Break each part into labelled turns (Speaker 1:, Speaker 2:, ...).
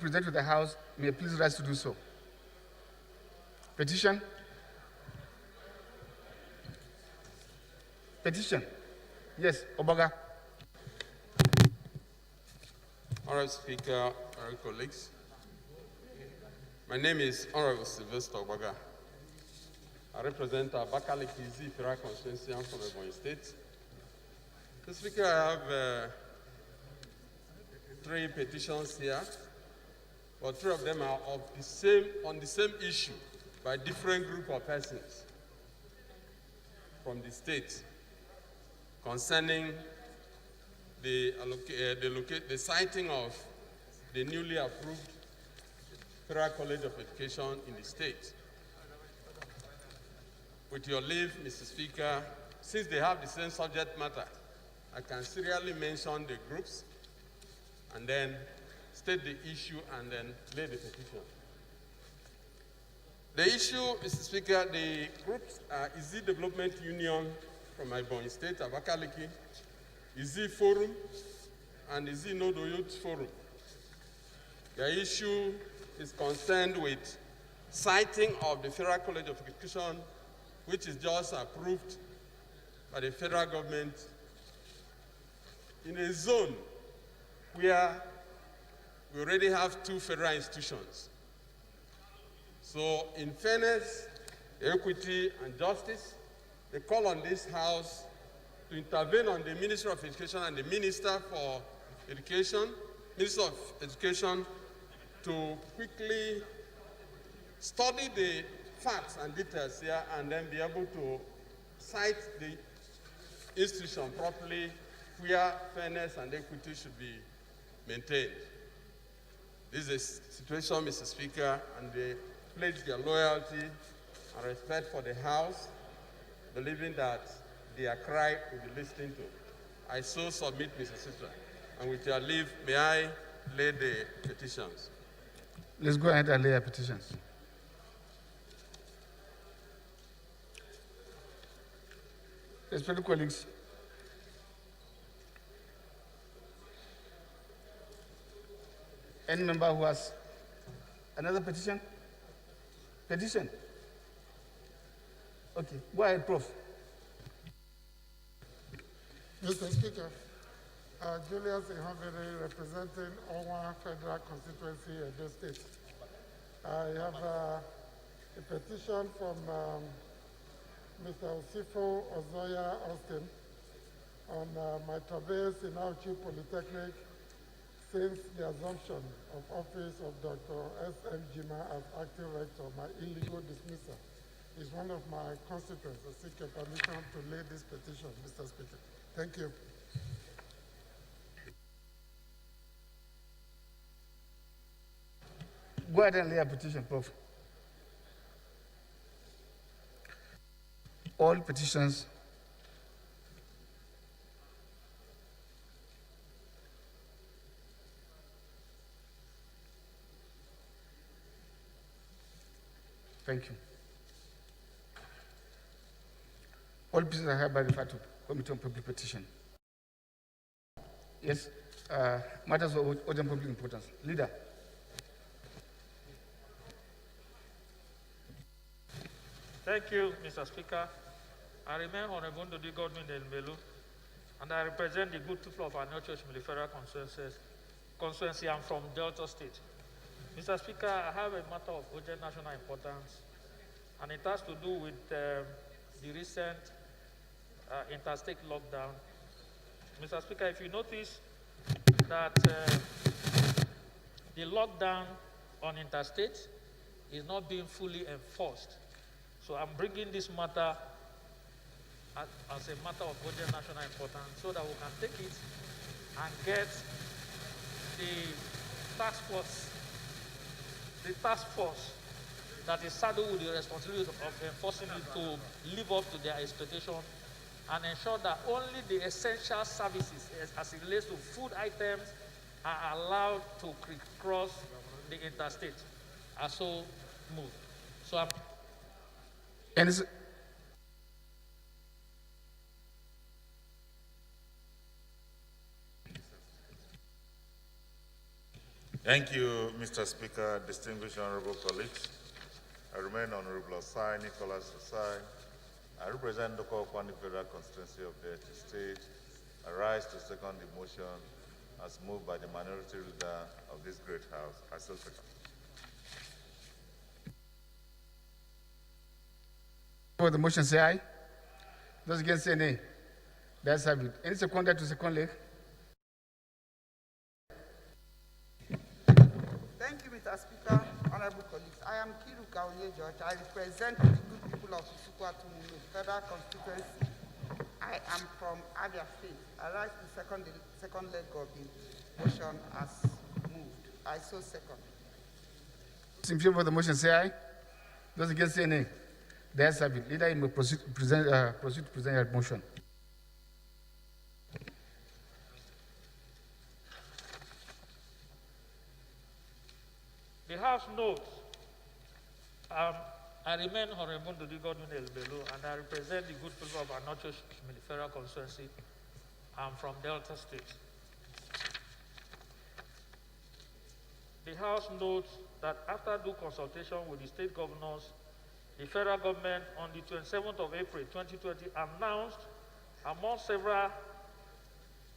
Speaker 1: present to the House may please rise to do so. Petition. Petition. Yes, Obaga.
Speaker 2: Honorable Speaker, honorable colleagues, my name is Honorable Sylvester Obaga. I represent Abakaliki Federal Constituency from Ebonyi State. Mr. Speaker, I have 3 petitions here, but 3 of them are on the same issue by different group of persons from the state concerning the siting of the newly approved Federal College of Education in the state. With your leave, Mr. Speaker, since they have the same subject matter, I can serially mention the groups and then state the issue and then lay the petition. The issue, Mr. Speaker, the groups are Easy Development Union from Ebonyi State, Abakaliki, Easy Forum, and Easy Nodo Youth Forum. The issue is concerned with citing of the Federal College of Education, which is just approved by the federal government in a zone where we already have 2 federal institutions. So in fairness, equity, and justice, they call on this House to intervene on the Minister of Education and the Minister for Education, Minister of Education, to quickly study the facts and details here and then be able to cite the institution properly where fairness and equity should be maintained. This is a situation, Mr. Speaker, and they pledge their loyalty and respect for the House, believing that their cry will be listened to. I so submit, Mr. Speaker, and with your leave, may I lay the petitions?
Speaker 1: Let's go ahead and lay our petitions. Respected colleagues, any member who has another petition? Petition? Okay, go ahead, Prof.
Speaker 3: Mr. Speaker, Julius Ihovere, representing Owa Federal Constituency, Edo State. I have a petition from Mr. Osifo Ozoya Austin on my traverse in Auchi Polytechnic since the assumption of office of Dr. S.M. Jima as acting rector. My illegal dismissal is one of my constituents. I seek your permission to lay this petition, Mr. Speaker. Thank you.
Speaker 1: Go ahead and lay a petition, Prof. All petitions Thank you. All petitions are hereby referred to Committee on Public Petition. Yes, matters of urgent public importance. Leader.
Speaker 4: Thank you, Mr. Speaker. I remain Honorable Ndodi Godwin Elmelu, and I represent the good people of our New Church Federal Constituency. I'm from Delta State. Mr. Speaker, I have a matter of urgent national importance, and it has to do with the recent interstate lockdown. Mr. Speaker, if you notice that the lockdown on interstate is not being fully enforced. So I'm bringing this matter as a matter of urgent national importance so that we can take it and get the task force that is saddled with the responsibility of enforcing it to live up to their expectation and ensure that only the essential services as it relates to food items are allowed to cross the interstate are so moved. So I'm
Speaker 5: Thank you, Mr. Speaker, distinguished honorable colleagues. I remain Honorable Osai Nicholas Osai. I represent the Kwani Federal Constituency of Delta State. I rise to second the motion as moved by the minority leader of this great house. I still second.
Speaker 1: For the motion, say aye. Those against say nay. That's have it. Any seconder to second leg?
Speaker 6: Thank you, Mr. Speaker, honorable colleagues. I am Kiru Kauye George. I represent the good people of Isukwatu Federal Constituency. I am from Abia State. I rise to second leg of the motion as moved. I so second.
Speaker 1: Those in favor of the motion, say aye. Those against say nay. That's have it. Leader, you may proceed to present your motion.
Speaker 4: The House notes, I remain Honorable Dodi Godwin Elbelu, and I represent the good people of Anocho Federal Constituency. I'm from Delta State. The House notes that after due consultation with the state governors, the federal government on the 27th of April 2020 announced, among several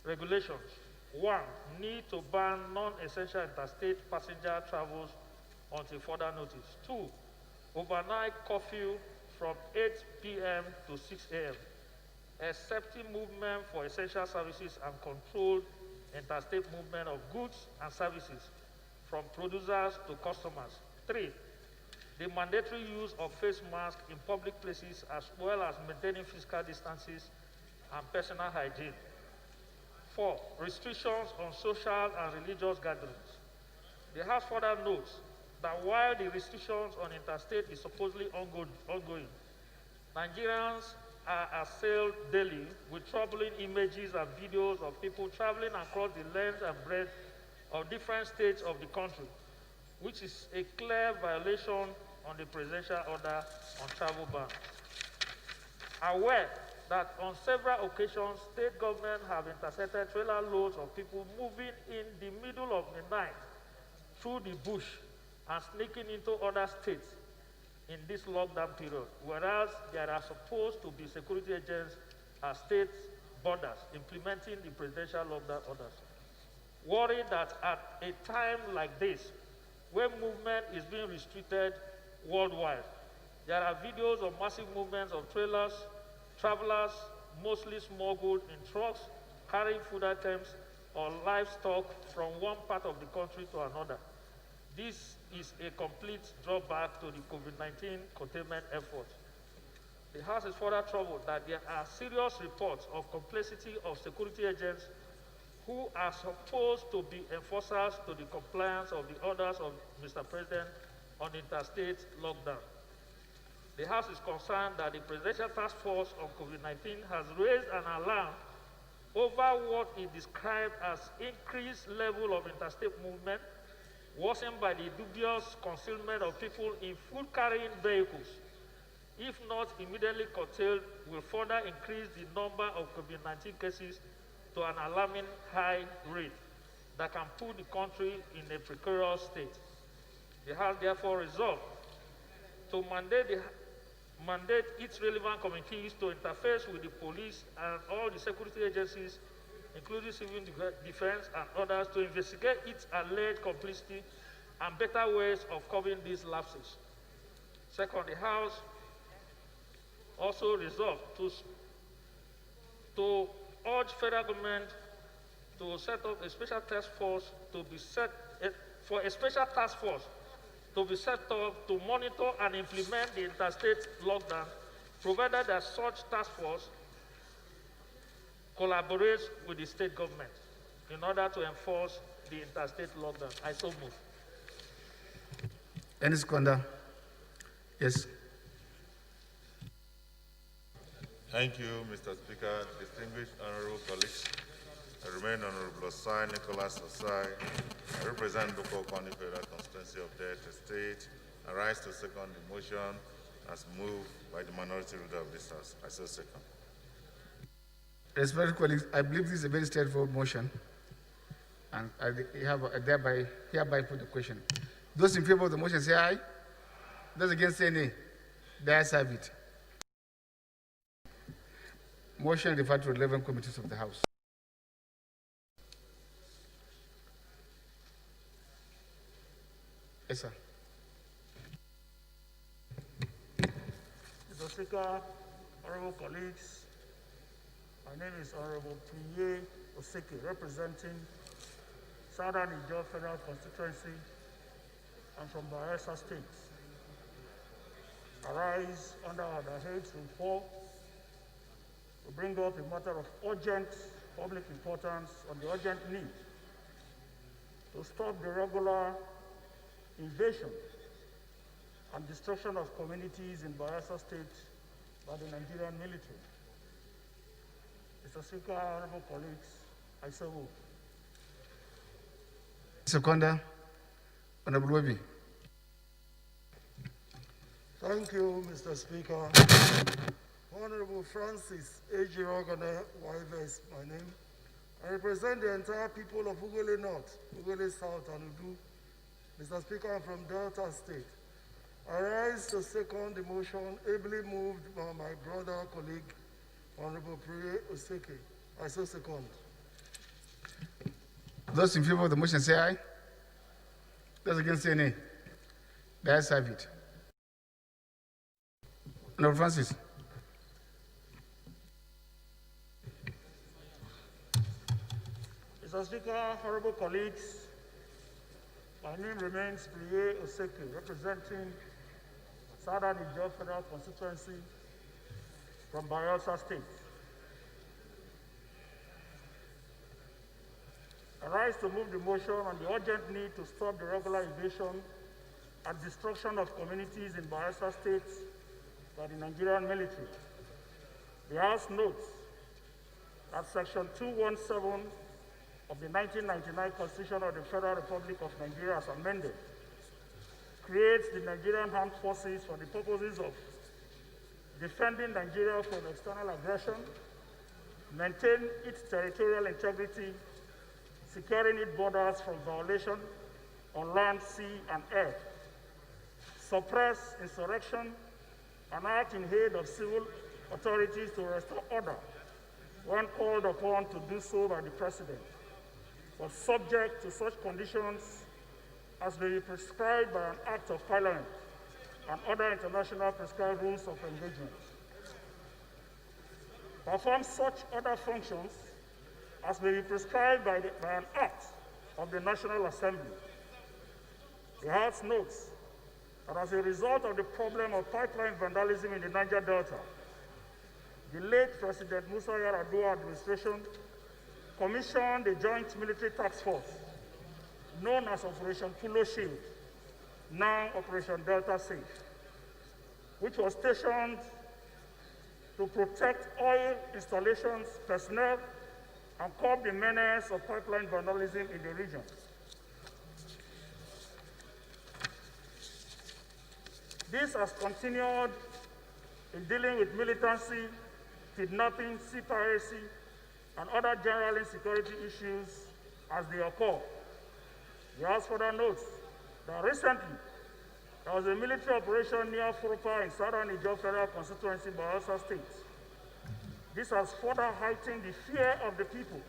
Speaker 4: regulations, 1. Need to ban non-essential interstate passenger travels until further notice. 2. Overnight curfew from 8 p.m. to 6 a.m., accepting movement for essential services and controlled interstate movement of goods and services from producers to customers. 3. The mandatory use of face masks in public places as well as maintaining physical distances and personal hygiene. 4. Restrictions on social and religious gatherings. The House further notes that while the restrictions on interstate is supposedly ongoing, Nigerians are assailed daily with troubling images and videos of people traveling across the length and breadth of different states of the country, which is a clear violation on the presidential order on travel ban. Aware that on several occasions, state governments have intercepted trailer loads of people moving in the middle of the night through the bush and sneaking into other states in this lockdown period, whereas there are supposed to be security agents at state borders implementing the presidential lockdown orders. Worried that at a time like this, when movement is being restricted worldwide, there are videos of massive movements of travelers, mostly smuggled in trucks, carrying food items or livestock from one part of the country to another. This is a complete drawback to the COVID-19 containment effort. The House is further troubled that there are serious reports of complicity of security agents who are supposed to be enforcers to the compliance of the orders of Mr. President on interstate lockdown. The House is concerned that the Presidential Task Force on COVID-19 has raised an alarm over what it described as increased level of interstate movement, worsened by the dubious concealment of people in food-carrying vehicles. If not immediately curtailed, will further increase the number of COVID-19 cases to an alarming high rate that can put the country in a precarious state. The House therefore resolved to mandate its relevant committees to interface with the police and all the security agencies, including civil defense and others, to investigate its alleged complicity and better ways of covering these lapses. Second, the House also resolved to urge federal government to set up a special task force to be set up to monitor and implement the interstate lockdown, provided that such task force collaborates with the state government in order to enforce the interstate lockdown. I so move.
Speaker 1: Any seconder? Yes.
Speaker 5: Thank you, Mr. Speaker, distinguished honorable colleagues. I remain Honorable Osai Nicholas Osai. I represent the Kwani Federal Constituency of Delta State. I rise to second the motion as moved by the minority leader of this House. I so second.
Speaker 1: Respected colleagues, I believe this is a very straightforward motion. And I hereby put the question. Those in favor of the motion say aye. Those against say nay. The ayes have it. Motion referred to 11 committees of the House. Yes, sir.
Speaker 7: Mr. Speaker, honorable colleagues, my name is Honorable Plenary Oseke, representing Southern Ijaw Federal Constituency. I'm from Bayelsa State. I rise under the head Rule 4 to bring up a matter of urgent public importance on the urgent need to stop the regular invasion and destruction of communities in Bayelsa State by the Nigerian military. Mr. Speaker, honorable colleagues, I so move.
Speaker 1: Seconder, Honorable Webby.
Speaker 3: Thank you, Mr. Speaker. Honorable Francis Ejirogane Waive is my name. I represent the entire people of Ugele North, Ugele South, and Udu. Mr. Speaker, I'm from Delta State. I rise to second the motion ably moved by my brother, colleague, Honorable Plenary Oseke. I so second.
Speaker 1: Those in favor of the motion say aye. Those against say nay. The ayes have it. Honorable Francis.
Speaker 7: Mr. Speaker, honorable colleagues, my name remains Plenary Oseke, representing Southern Ijaw Federal Constituency from Bayelsa State. I rise to move the motion on the urgent need to stop the regular invasion and destruction of communities in Bayelsa State by the Nigerian military. The House notes that Section 217 of the 1999 Constitution of the Federal Republic of Nigeria, as amended, creates the Nigerian Armed Forces for the purposes of defending Nigeria from external aggression, maintain its territorial integrity, securing its borders from violation on land, sea, and air, suppress insurrection, and act in aid of civil authorities to restore order when called upon to do so by the President, but subject to such conditions as may be prescribed by an Act of Parliament and other international prescribed rules of engagement. Perform such other functions as may be prescribed by an Act of the National Assembly. The House notes that as a result of the problem of pipeline vandalism in the Niger Delta, the late President Musa Yar'Adua administration commissioned a joint military task force known as Operation Pulo Shield, now Operation Delta Safe, which was stationed to protect oil installations, personnel, and curb the menace of pipeline vandalism in the region. This has continued in dealing with militancy, kidnapping, sea piracy, and other general insecurity issues as they occur. The House further notes that recently there was a military operation near Furupa in Southern Ijaw Federal Constituency, Bayelsa State. This has further heightened the fear of the people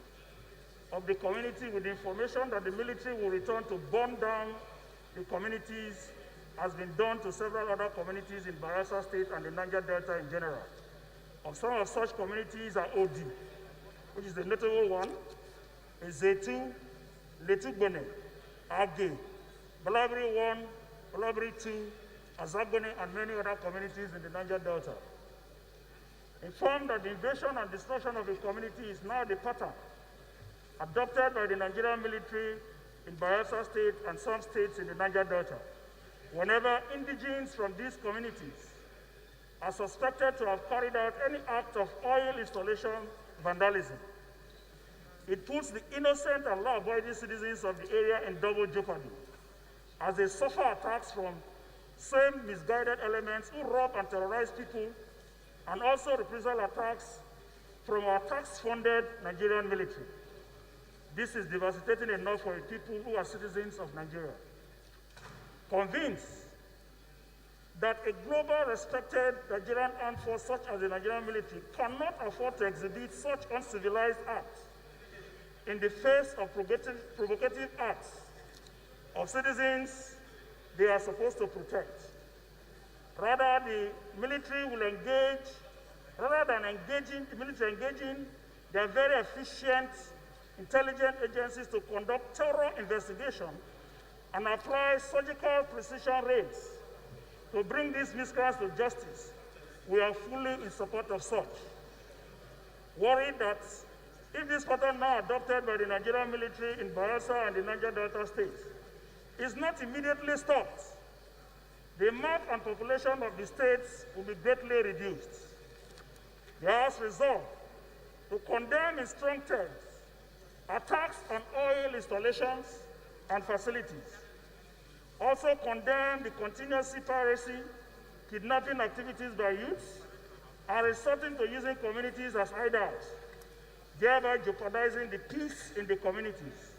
Speaker 7: of the community with the information that the military will return to burn down the communities, has been done to several other communities in Bayelsa State and the Niger Delta in general. Of some of such communities are Odi, which is the notable one, Ezetu, Letugbene, Age, Balabri 1, Balabri 2, Azagbene, and many other communities in the Niger Delta. Informed that the invasion and destruction of a community is now the pattern adopted by the Nigerian military in Bayelsa State and some states in the Niger Delta. Whenever indigenes from these communities are suspected to have carried out any act of oil installation vandalism, it puts the innocent and law-abiding citizens of the area in double jeopardy, as they suffer attacks from same misguided elements who rob and terrorize people, and also reprisal attacks from our tax-funded Nigerian military. This is devastating enough for a people who are citizens of Nigeria. Convinced that a global respected Nigerian armed force such as the Nigerian military cannot afford to exhibit such uncivilized acts in the face of provocative acts of citizens they are supposed to protect. Rather, the military will engage, rather than engaging their very efficient intelligence agencies to conduct thorough investigation and apply surgical precision raids to bring these miscreants to justice. We are fully in support of such. Worried that if this pattern now adopted by the Nigerian military in Bayelsa and the Niger Delta states is not immediately stopped, the map and population of the states will be greatly reduced. The House resolved to condemn in strong terms attacks on oil installations and facilities. Also condemn the continuous piracy, kidnapping activities by youths, and resorting to using communities as hideouts, thereby jeopardizing the peace in the communities.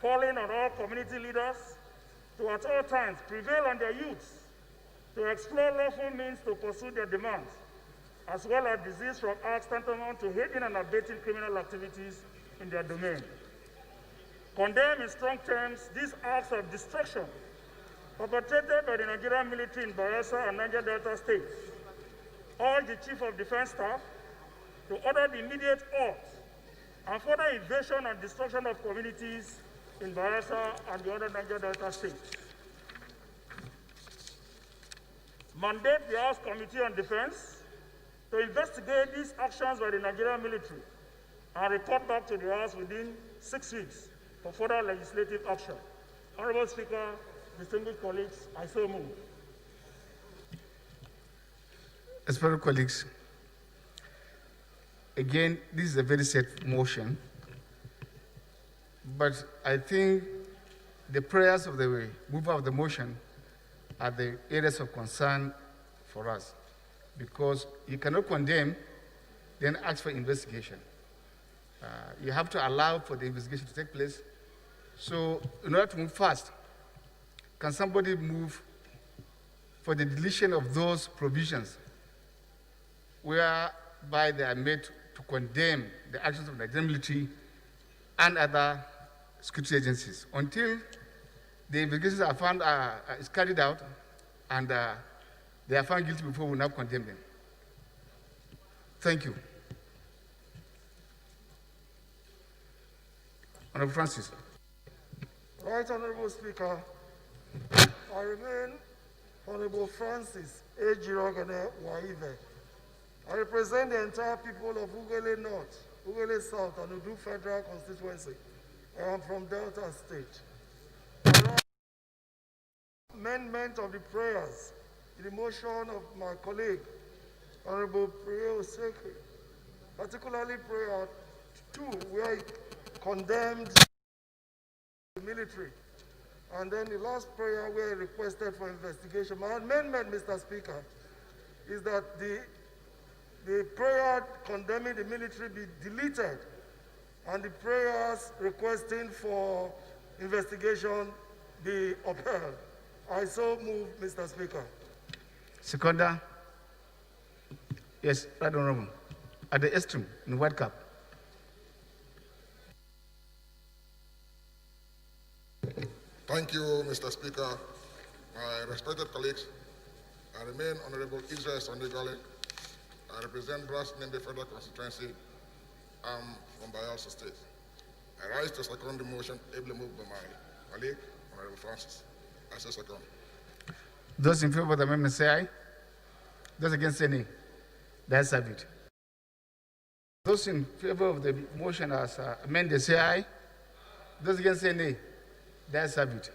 Speaker 7: Calling on all community leaders to at all times prevail on their youths to explore lawful means to pursue their demands, as well as disease from acts tantamount to aiding and abating criminal activities in their domain. Condemn in strong terms these acts of destruction perpetrated by the Nigerian military in Bayelsa and Niger Delta states. Urge the Chief of Defense Staff to order the immediate halt and further invasion and destruction of communities in Bayelsa and the other Niger Delta states. Mandate the House Committee on Defense to investigate these actions by the Nigerian military and report back to the House within 6 weeks for further legislative action. Honorable Speaker, distinguished colleagues, I so move.
Speaker 1: Fellow colleagues, again, this is a very sad motion, but I think the prayers of the mover of the motion are the areas of concern for us, because you cannot condemn, then ask for investigation. You have to allow for the investigation to take place. So in order to move fast, can somebody move for the deletion of those provisions whereby they are made to condemn the actions of the Nigerian military and other security agencies until the investigations are found is carried out and they are found guilty before we now condemn them. Thank you. Honorable Francis.
Speaker 3: Right, Honorable Speaker. I remain Honorable Francis A. Jirogene Waive. I represent the entire people of Ugele North, Ugele South, and Udu Federal Constituency. I am from Delta State. Amendment of the prayers, the motion of my colleague, Honorable Priyo Sekri, particularly prayer 2, where he condemned the military. And then the last prayer where he requested for investigation. My amendment, Mr. Speaker, is that the prayer condemning the military be deleted and the prayers requesting for investigation be upheld. I so move, Mr. Speaker.
Speaker 1: Seconder. Yes, right honorable. At the extreme, in the white cap.
Speaker 8: Thank you, Mr. Speaker. My respected colleagues, I remain Honorable Israel Sandigali. I represent Brass Nimbe Federal Constituency. I'm from Bayelsa State. I rise to second the motion ably moved by my colleague, Honorable Francis. I say second.
Speaker 1: Those in favor of the amendment say aye. Those against say nay. The ayes have it. Those in favor of the motion as amended say aye. Those against say nay. The ayes have it.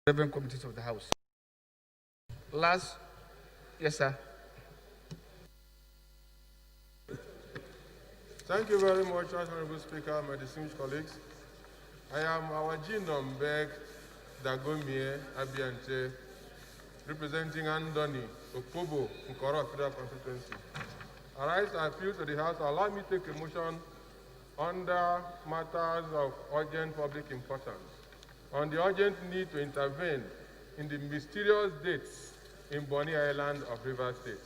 Speaker 1: Reverend committees of the House. Last, yes, sir.
Speaker 2: Thank you very much, Honorable Speaker, my distinguished colleagues. I am our Jindom Beg Dagomie Abiante, representing Andoni, Okobo, Nkoro Federal Constituency. I rise and appeal to the House to allow me to take a motion under matters of urgent public importance on the urgent need to intervene in the mysterious deaths in Bonny Island of Rivers State.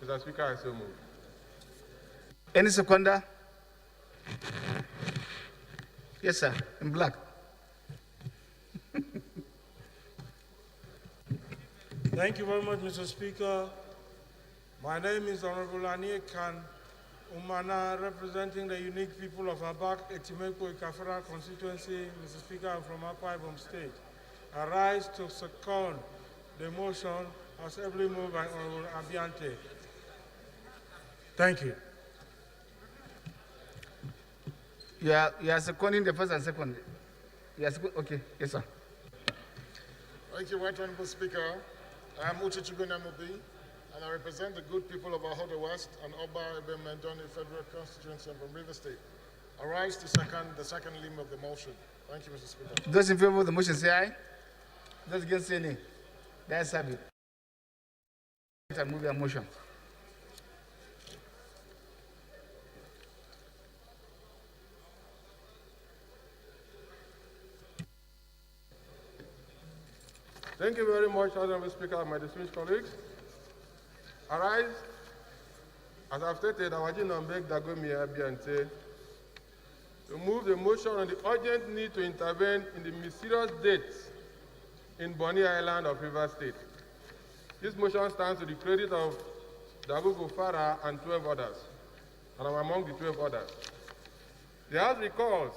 Speaker 2: Mr. Speaker, I so move.
Speaker 1: Any seconder? Yes, sir, in black.
Speaker 9: Thank you very much, Mr. Speaker. My name is Honorable Anie Khan Umana, representing the unique people of Abak, Etimeko, Ikafara constituency. Mr. Speaker, I'm from Akwa Ibom State. I rise to second the motion as ably moved by Honorable Abiante. Thank you.
Speaker 1: You are seconding the first and second. Okay, yes, sir.
Speaker 8: Thank you, Right Honorable Speaker. I am Uche Chugunamubi, and I represent the good people of Ahoda West and Oba Ibem Mendoni Federal Constituency from River State. I rise to second the second limb of the motion. Thank you, Mr. Speaker.
Speaker 1: Those in favor of the motion say aye. Those against say nay. That's it. I move your motion.
Speaker 2: Thank you very much, Honorable Speaker, my distinguished colleagues. I rise, as I've stated, Awaji Nambek Dagomi Abiante, to move the motion on the urgent need to intervene in the mysterious deaths in Bonny Island of Rivers State. This motion stands to the credit of Dagogo Farah and 12 others, and I'm among the 12 others. The House recalls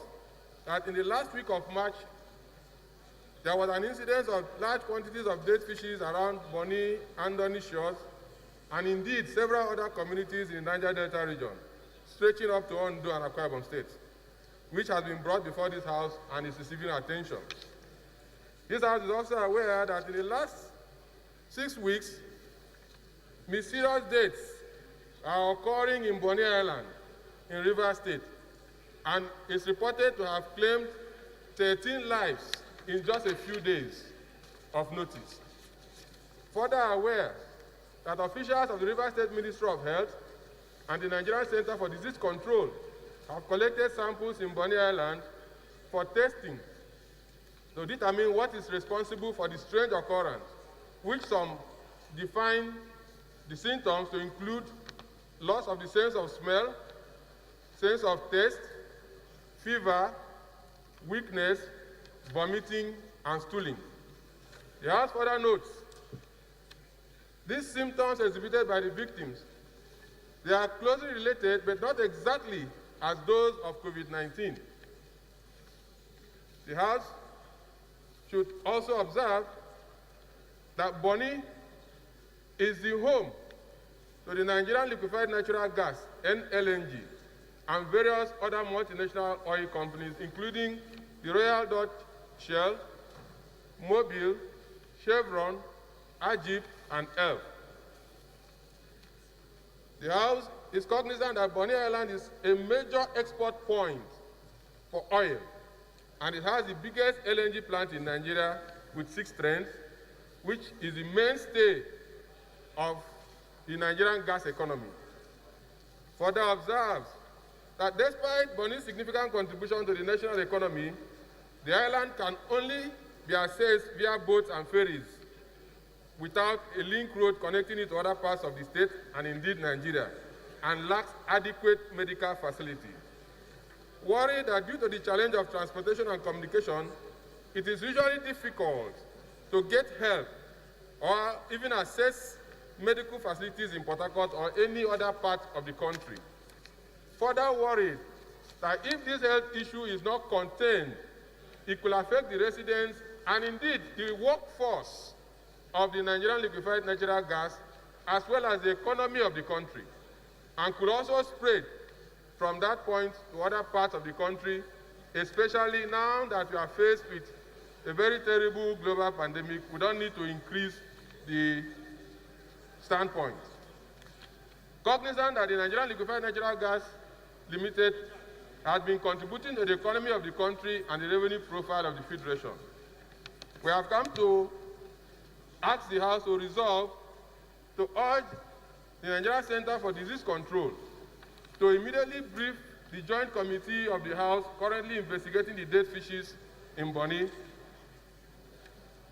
Speaker 2: that in the last week of March, there was an incidence of large quantities of dead fishes around Bonny and Donny shores, and indeed several other communities in the Niger Delta region, stretching up to Ondo and Akwa Ibom states, which has been brought before this House and is receiving attention. This House is also aware that in the last 6 weeks, mysterious deaths are occurring in Bonny Island in Rivers State, and is reported to have claimed 13 lives in just a few days of notice. Further aware that officials of the Rivers State Ministry of Health and the Nigerian Center for Disease Control have collected samples in Bonny Island for testing to determine what is responsible for the strange occurrence, which some define the symptoms to include loss of the sense of smell, sense of taste, fever, weakness, vomiting, and stooling. The House further notes, these symptoms exhibited by the victims, they are closely related, but not exactly as those of COVID-19. The House should also observe that Bonny is the home to the Nigerian Liquefied Natural Gas, NLNG, and various other multinational oil companies, including the Royal Dutch Shell, Mobil, Chevron, Ajib, and ELF. The House is cognizant that Bonny Island is a major export point for oil, and it has the biggest LNG plant in Nigeria with 6 trains, which is the mainstay of the Nigerian gas economy. Further observes that despite Bonny's significant contribution to the national economy, the island can only be accessed via boats and ferries without a link road connecting it to other parts of the state and indeed Nigeria, and lacks adequate medical facility. Worried that due to the challenge of transportation and communication, it is usually difficult to get help or even access medical facilities in Port Harcourt or any other part of the country. Further worried that if this health issue is not contained, it could affect the residents and indeed the workforce of the Nigerian Liquefied Natural Gas, as well as the economy of the country, and could also spread from that point to other parts of the country, especially now that we are faced with a very terrible global pandemic. We don't need to increase the standpoint. Cognizant that the Nigerian Liquefied Natural Gas Limited has been contributing to the economy of the country and the revenue profile of the Federation, we have come to ask the House to resolve to urge the Nigerian Center for Disease Control to immediately brief the Joint Committee of the House currently investigating the dead fishes in Bonny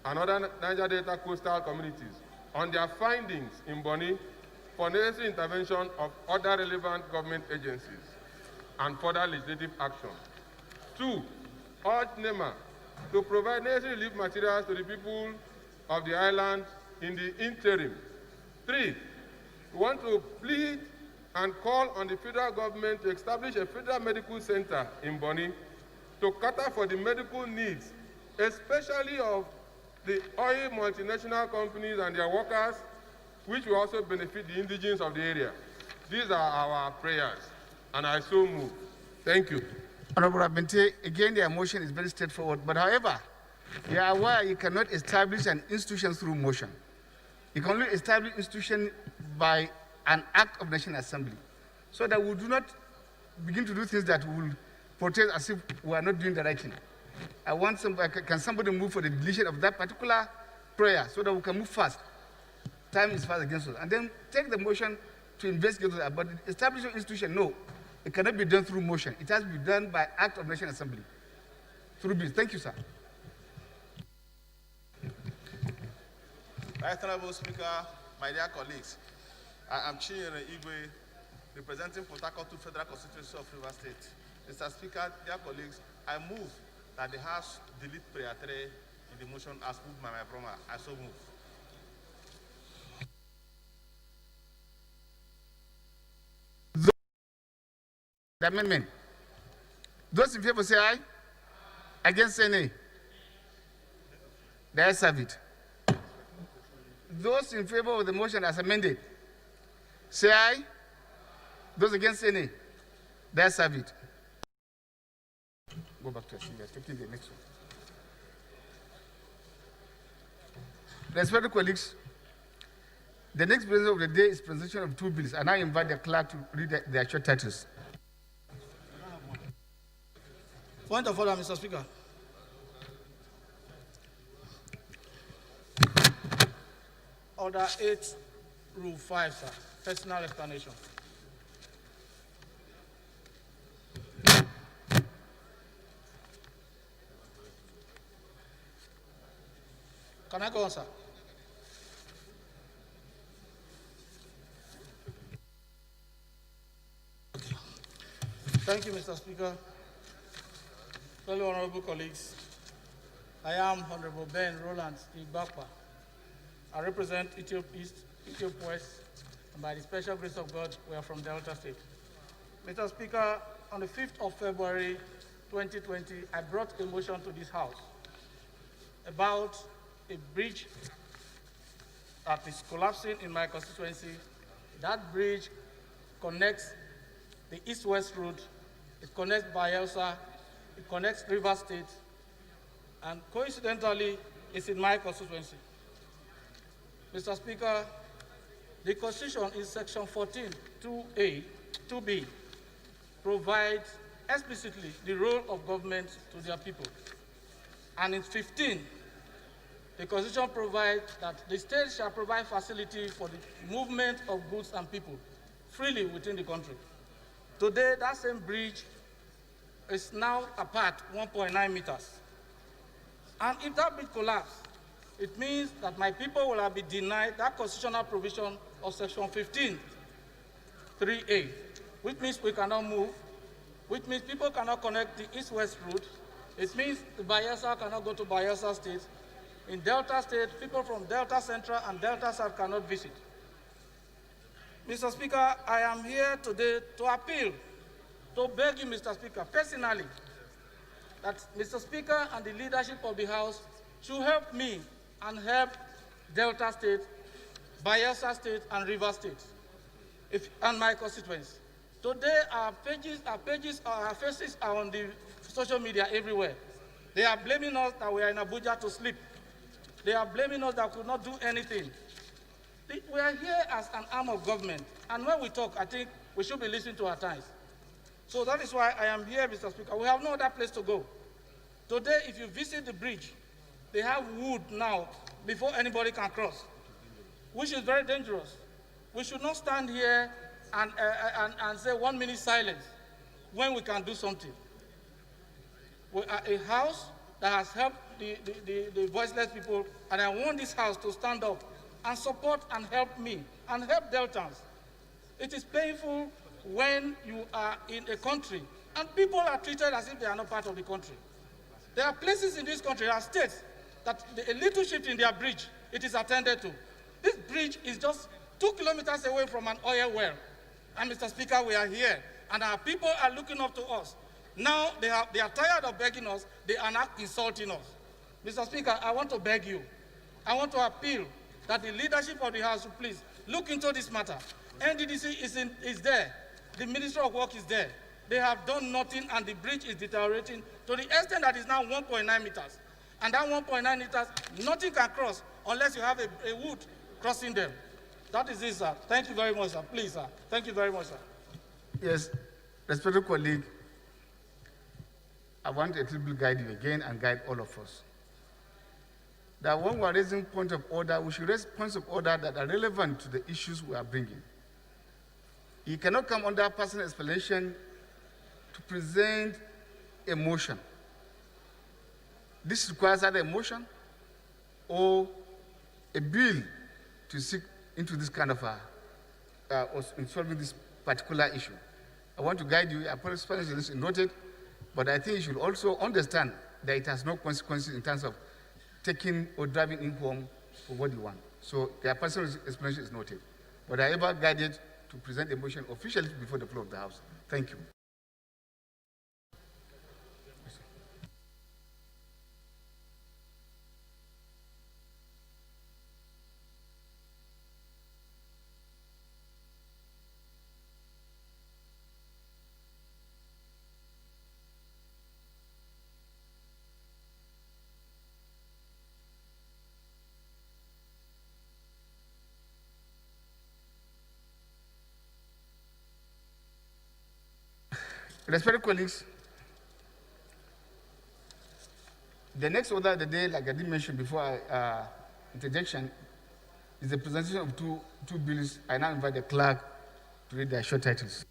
Speaker 2: and other Niger Delta coastal communities on their findings in Bonny for necessary intervention of other relevant government agencies and further legislative action. 2, urge NEMA to provide necessary relief materials to the people of the island in the interim. 3, we want to plead and call on the federal government to establish a federal medical center in Bonny to cater for the medical needs, especially of the oil multinational companies and their workers, which will also benefit the indigenes of the area. These are our prayers, and I so move. Thank you.
Speaker 1: Honorable Abente, again, their motion is very straightforward, but however, you are aware you cannot establish an institution through motion. You can only establish institution by an act of National Assembly, so that we do not begin to do things that will portray as if we are not doing the right thing. I want can somebody move for the deletion of that particular prayer so that we can move fast? Time is fast against us. And then take the motion to investigate that. But establish an institution, no. It cannot be done through motion. It has to be done by act of National Assembly. Through bills. Thank you, sir.
Speaker 10: Right Honorable Speaker, my dear colleagues, I am Chinyere Igwe, representing Port Harcourt Federal Constituency of River State. Mr. Speaker, dear colleagues, I move that the House delete prayer 3 in the motion as moved by my brother. I so move.
Speaker 1: The amendment. Those in favor say aye. Against say nay. The ayes have it. Those in favor of the motion as amended, say aye. Those against say nay. The ayes have it. Go back to your seat. We are taking the next one. Respected colleagues, the next business of the day is presentation of 2 bills, and I invite the clerk to read their short titles.
Speaker 11: Point of order, Mr. Speaker. Order 8, Rule 5, sir. Personal explanation. Can I go on, sir? Okay. Thank you, Mr. Speaker. Fellow honorable colleagues, I am Honorable Ben Roland Igbakwa. I represent Ethiop East, Ethiop West, and by the special grace of God, we are from Delta State. Mr. Speaker, on the 5th of February 2020, I brought a motion to this House about a bridge that is collapsing in my constituency. That bridge connects the East-West Road, it connects Bayelsa, it connects River State, and coincidentally, it's in my constituency. Mr. Speaker, the Constitution in Section 14, 2A, 2B, provides explicitly the role of government to their people. And in 15, the Constitution provides that the state shall provide facility for the movement of goods and people freely within the country. Today, that same bridge is now apart 1.9 meters. And if that bridge collapses, it means that my people will have been denied that constitutional provision of Section 15, 3A, which means we cannot move, which means people cannot connect the East-West route. It means the Bayelsa cannot go to Bayelsa State. In Delta State, people from Delta Central and Delta South cannot visit. Mr. Speaker, I am here today to appeal, to beg you, Mr. Speaker, personally, that Mr. Speaker and the leadership of the House should help me and help Delta State, Bayelsa State, and River State, and my constituents. Today, our faces are on the social media everywhere. They are blaming us that we are in Abuja to sleep. They are blaming us that we could not do anything. We are here as an arm of government, and when we talk, I think we should be listening to our times. So that is why I am here, Mr. Speaker. We have no other place to go. Today, if you visit the bridge, they have wood now before anybody can cross, which is very dangerous. We should not stand here and say 1 minute silence when we can do something. We are a house that has helped the voiceless people, and I want this house to stand up and support and help me and help Deltans. It is painful when you are in a country and people are treated as if they are not part of the country. There are places in this country, there are states, that a little shift in their bridge, it is attended to. This bridge is just 2 kilometers away from an oil well. And Mr. Speaker, we are here, and our people are looking up to us. Now they are tired of begging us, they are now insulting us. Mr. Speaker, I want to beg you, I want to appeal that the leadership of the House should please look into this matter. NDDC is there, the Ministry of Work is there. They have done nothing, and the bridge is deteriorating to the extent that it's now 1.9 meters. And that 1.9 meters, nothing can cross unless you have a wood crossing them. That is it, sir. Thank you very much, sir. Please, sir. Thank you very much, sir.
Speaker 1: Yes, respected colleague, I want to guide you again and guide all of us. That when we are raising points of order, we should raise points of order that are relevant to the issues we are bringing. You cannot come under personal explanation to present a motion. This requires either a motion or a bill to seek into this kind of in solving this particular issue. I want to guide you. Participation is noted, but I think you should also understand that it has no consequences in terms of taking or driving in home for what you want. So their personal explanation is noted. But I ever guided to present a motion officially before the floor of the House. Thank you. Respected colleagues, the next order of the day, like I did mention before interjection, is the presentation of two bills. I now invite the clerk to read their short titles.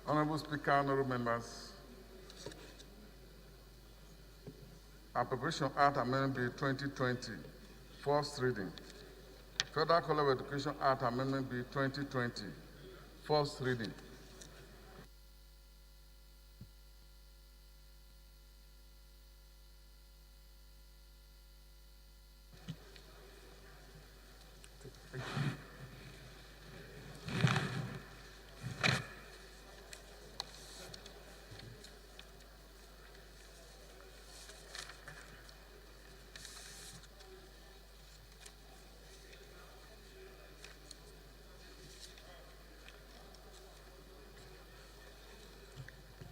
Speaker 12: Honorable Speaker, honorable members, Appropriation Act Amendment Bill 2020, first reading. Federal College of Education Act Amendment Bill 2020, first reading.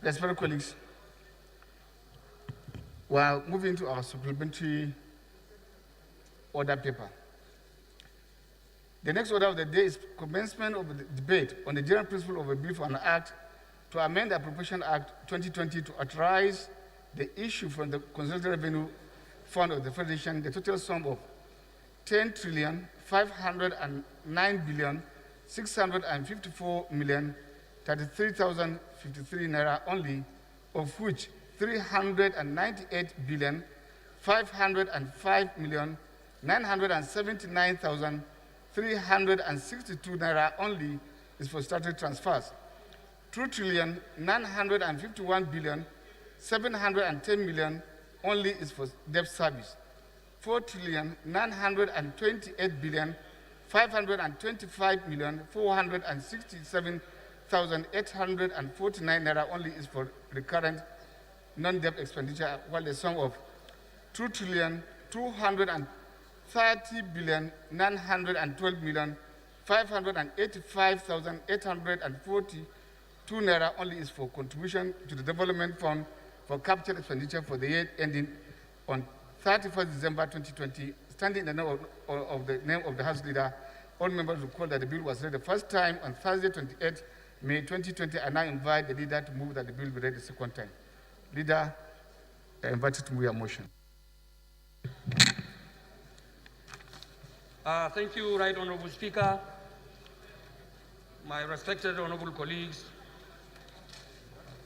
Speaker 1: Respected colleagues, while moving to our supplementary order paper, the next order of the day is commencement of the debate on the general principle of a bill for an act to amend the Appropriation Act 2020 to authorize the issue from the Consolidated Revenue Fund of the Federation the total sum of 10,509,654,033,053 naira only, of which 398,505,979,362 naira only is for statutory transfers. 2,951,710,000,000 only is for debt service. 4,928,525,467,849 naira only is for recurrent non-debt expenditure, while the sum of 2,230,912,585,842 naira only is for contribution to the development fund for capital expenditure for the year ending on 31st December 2020. Standing in the name of the House Leader, all members recall that the bill was read the first time on Thursday, 28 May 2020, and I invite the Leader to move that the bill be read the second time. Leader, I invite you to move your motion.
Speaker 13: Thank you, Right Honorable Speaker, my respected honorable colleagues.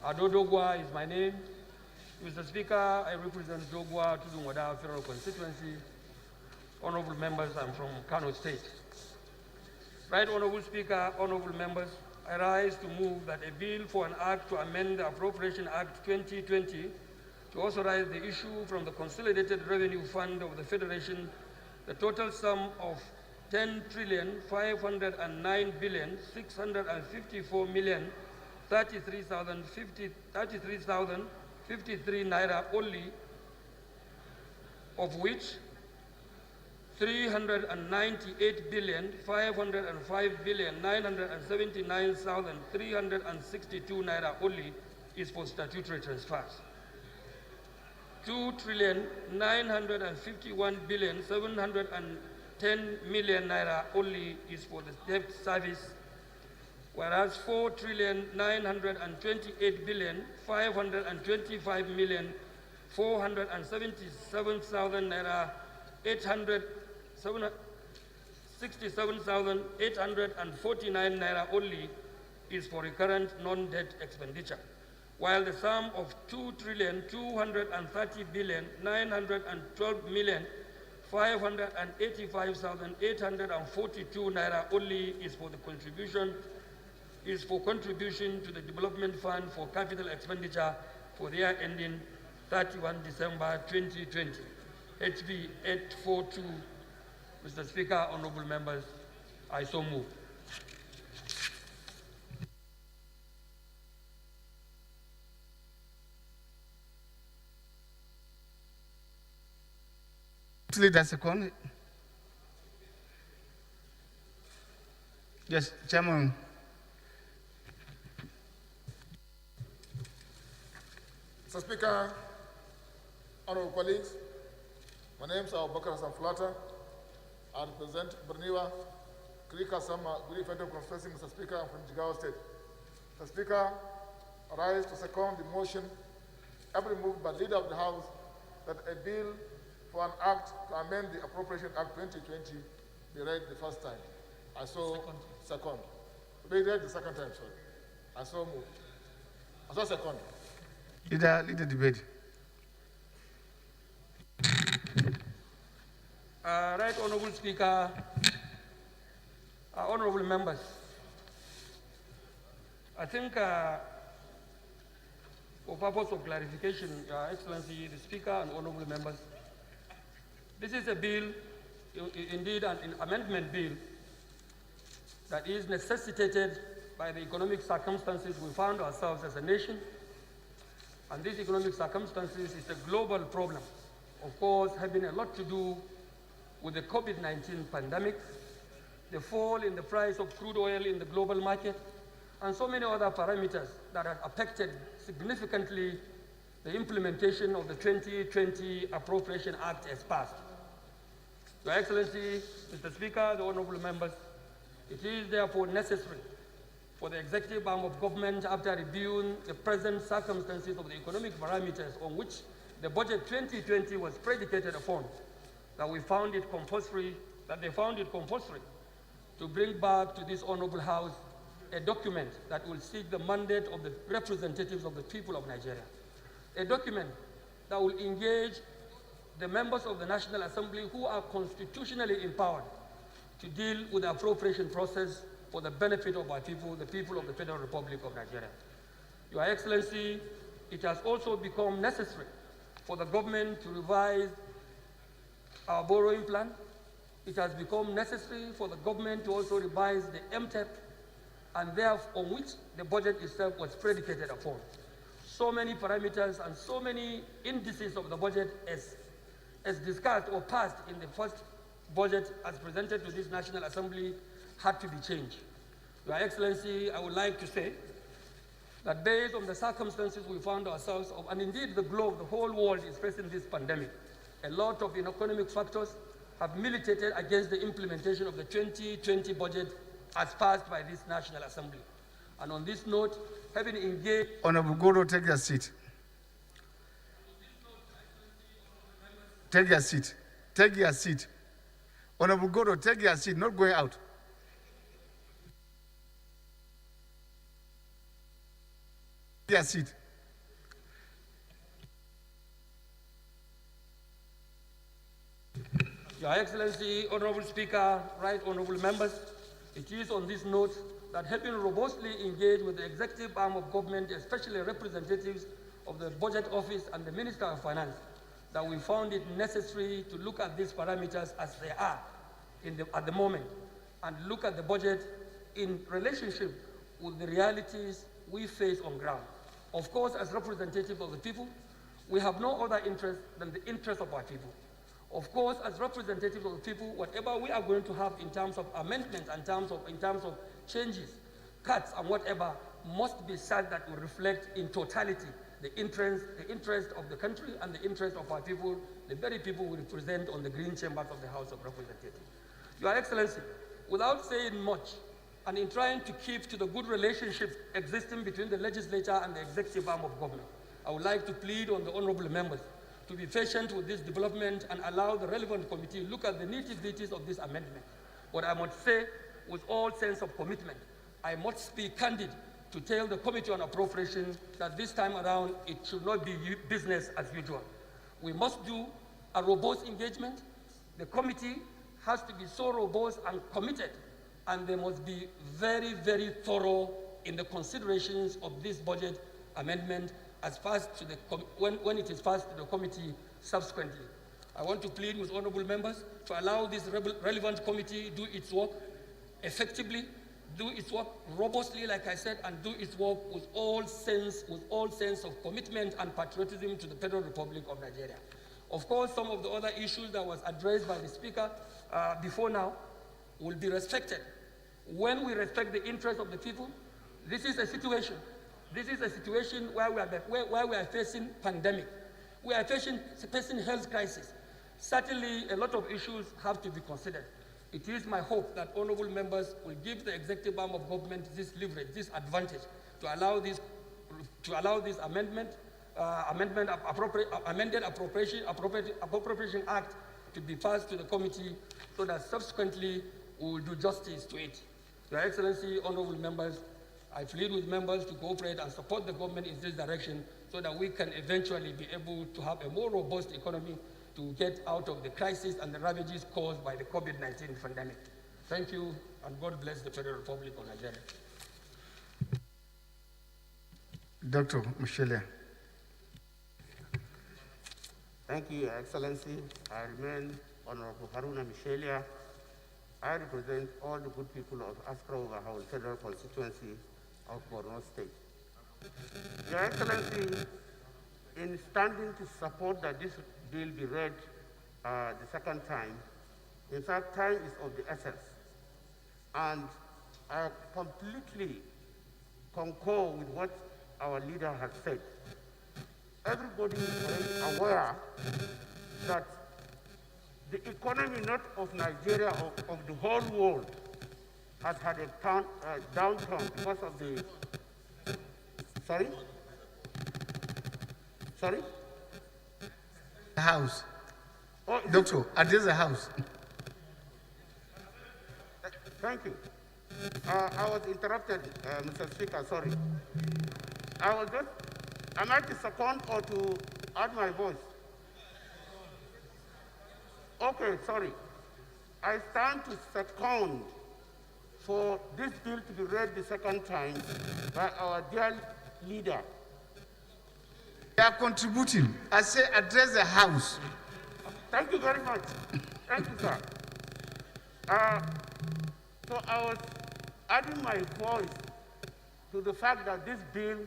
Speaker 13: Ado Dogwa is my name. Mr. Speaker, I represent Dogwa Tudunwada Federal Constituency. Honorable members, I'm from Kano State. Right Honorable Speaker, honorable members, I rise to move that a bill for an act to amend the Appropriation Act 2020 to authorize the issue from the Consolidated Revenue Fund of the Federation the total sum of 10,509,654,033,053 naira only, of which 398,505,979,362 naira only is for statutory transfers. 2,951,710 naira only is for the debt service, whereas 4,928,525,477,000 naira 67,849 naira only is for recurrent non-debt expenditure, while the sum of 2,230,912,585,842 naira only is for contribution to the Development Fund for capital expenditure for the year ending 31 December 2020. HB 842. Mr. Speaker, honorable members, I so move.
Speaker 1: Leader second. Yes, Chairman.
Speaker 8: Mr. Speaker, honorable colleagues, my name is Abubakar Hassan Flata. I represent Berniwa, Krika Sama, Guri Federal Constituency, Mr. Speaker, I'm from Jigawa State. Mr. Speaker, I rise to second the motion every moved by the Leader of the House that a bill for an act to amend the Appropriation Act 2020 be read the first time. I so second. Be read the second time, sorry. I so move. I so second.
Speaker 1: Lead the debate.
Speaker 13: Right Honorable Speaker, honorable members, I think for purpose of clarification, Your Excellency, the Speaker and honorable members, this is a bill, indeed an amendment bill, that is necessitated by the economic circumstances we found ourselves as a nation. And these economic circumstances is a global problem, of course, having a lot to do with the COVID-19 pandemic, the fall in the price of crude oil in the global market, and so many other parameters that have affected significantly the implementation of the 2020 Appropriation Act as passed. Your Excellency, Mr. Speaker, the honorable members, it is therefore necessary for the executive arm of government, after reviewing the present circumstances of the economic parameters on which the budget 2020 was predicated upon, that they found it compulsory to bring back to this honorable House a document that will seek the mandate of the representatives of the people of Nigeria. A document that will engage the members of the National Assembly who are constitutionally empowered to deal with the appropriation process for the benefit of our people, the people of the Federal Republic of Nigeria. Your Excellency, it has also become necessary for the government to revise our borrowing plan. It has become necessary for the government to also revise the MTEP, and therefore on which the budget itself was predicated upon. So many parameters and so many indices of the budget as discussed or passed in the first budget as presented to this National Assembly had to be changed. Your Excellency, I would like to say that based on the circumstances we found ourselves of, and indeed the globe, the whole world is facing this pandemic, a lot of economic factors have militated against the implementation of the 2020 budget as passed by this National Assembly. And on this note, having engaged...
Speaker 1: Honorable Goro, take your seat. Take your seat. Take your seat. Honorable Goro, take your seat, not going out. Take your seat.
Speaker 13: Your Excellency, Honorable Speaker, Right Honorable Members, it is on this note that having robustly engaged with the executive arm of government, especially representatives of the Budget Office and the Minister of Finance, that we found it necessary to look at these parameters as they are at the moment and look at the budget in relationship with the realities we face on ground. Of course, as representatives of the people, we have no other interest than the interest of our people. Of course, as representatives of the people, whatever we are going to have in terms of amendments, in terms of changes, cuts, and whatever, must be such that will reflect in totality the interest of the country and the interest of our people, the very people we represent on the green chambers of the House of Representatives. Your Excellency, without saying much, and in trying to keep to the good relationship existing between the legislature and the executive arm of government, I would like to plead on the honorable members to be patient with this development and allow the relevant committee look at the nitty-gritties of this amendment. But I must say, with all sense of commitment, I must be candid to tell the Committee on Appropriation that this time around it should not be business as usual. We must do a robust engagement. The committee has to be so robust and committed, and they must be very, very thorough in the considerations of this budget amendment as passed to the when it is passed to the committee subsequently. I want to plead with honorable members to allow this relevant committee do its work effectively, do its work robustly, like I said, and do its work with all sense of commitment and patriotism to the Federal Republic of Nigeria. Of course, some of the other issues that was addressed by the Speaker before now will be respected. When we respect the interests of the people, this is a situation where we are facing pandemic. We are facing health crisis. Certainly, a lot of issues have to be considered. It is my hope that honorable members will give the executive arm of government this leverage, this advantage, to allow this amended appropriation act to be passed to the committee, so that subsequently we will do justice to it. Your Excellency, honorable members, I plead with members to cooperate and support the government in this direction so that we can eventually be able to have a more robust economy to get out of the crisis and the ravages caused by the COVID-19 pandemic. Thank you, and God bless the Federal Republic of Nigeria.
Speaker 1: Dr. Michelia.
Speaker 14: Thank you, Your Excellency. I remain Honorable Haruna Michelia. I represent all the good people of Askra Overhaul Federal Constituency of Borno State. Your Excellency, in standing to support that this bill be read the second time, in fact, time is of the essence. And I completely concur with what our leader has said. Everybody is aware that the economy not of Nigeria, of the whole world, has had a downturn because of the, sorry?
Speaker 1: House.
Speaker 14: Oh,
Speaker 1: Doctor, address the House.
Speaker 14: Thank you. I was interrupted, Mr. Speaker, sorry. Am I to second or to add my voice? Okay, sorry. I stand to second for this bill to be read the second time by our dear leader.
Speaker 1: They are contributing. I say address the House.
Speaker 14: Thank you very much. Thank you, sir. So I was adding my voice to the fact that this bill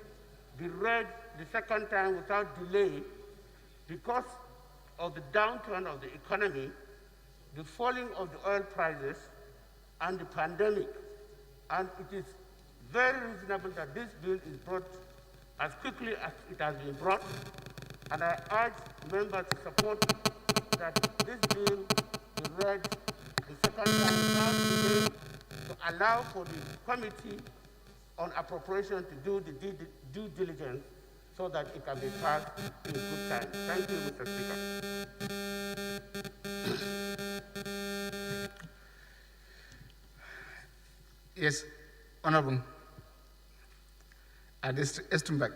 Speaker 14: be read the second time without delay because of the downturn of the economy, the falling of the oil prices, and the pandemic. And it is very reasonable that this bill is brought as quickly as it has been brought. And I urge members to support that this bill be read the second time without delay to allow for the Committee on Appropriation to do the due diligence so that it can be passed in good time. Thank you, Mr. Speaker.
Speaker 1: Yes, Honorable. Estumberg.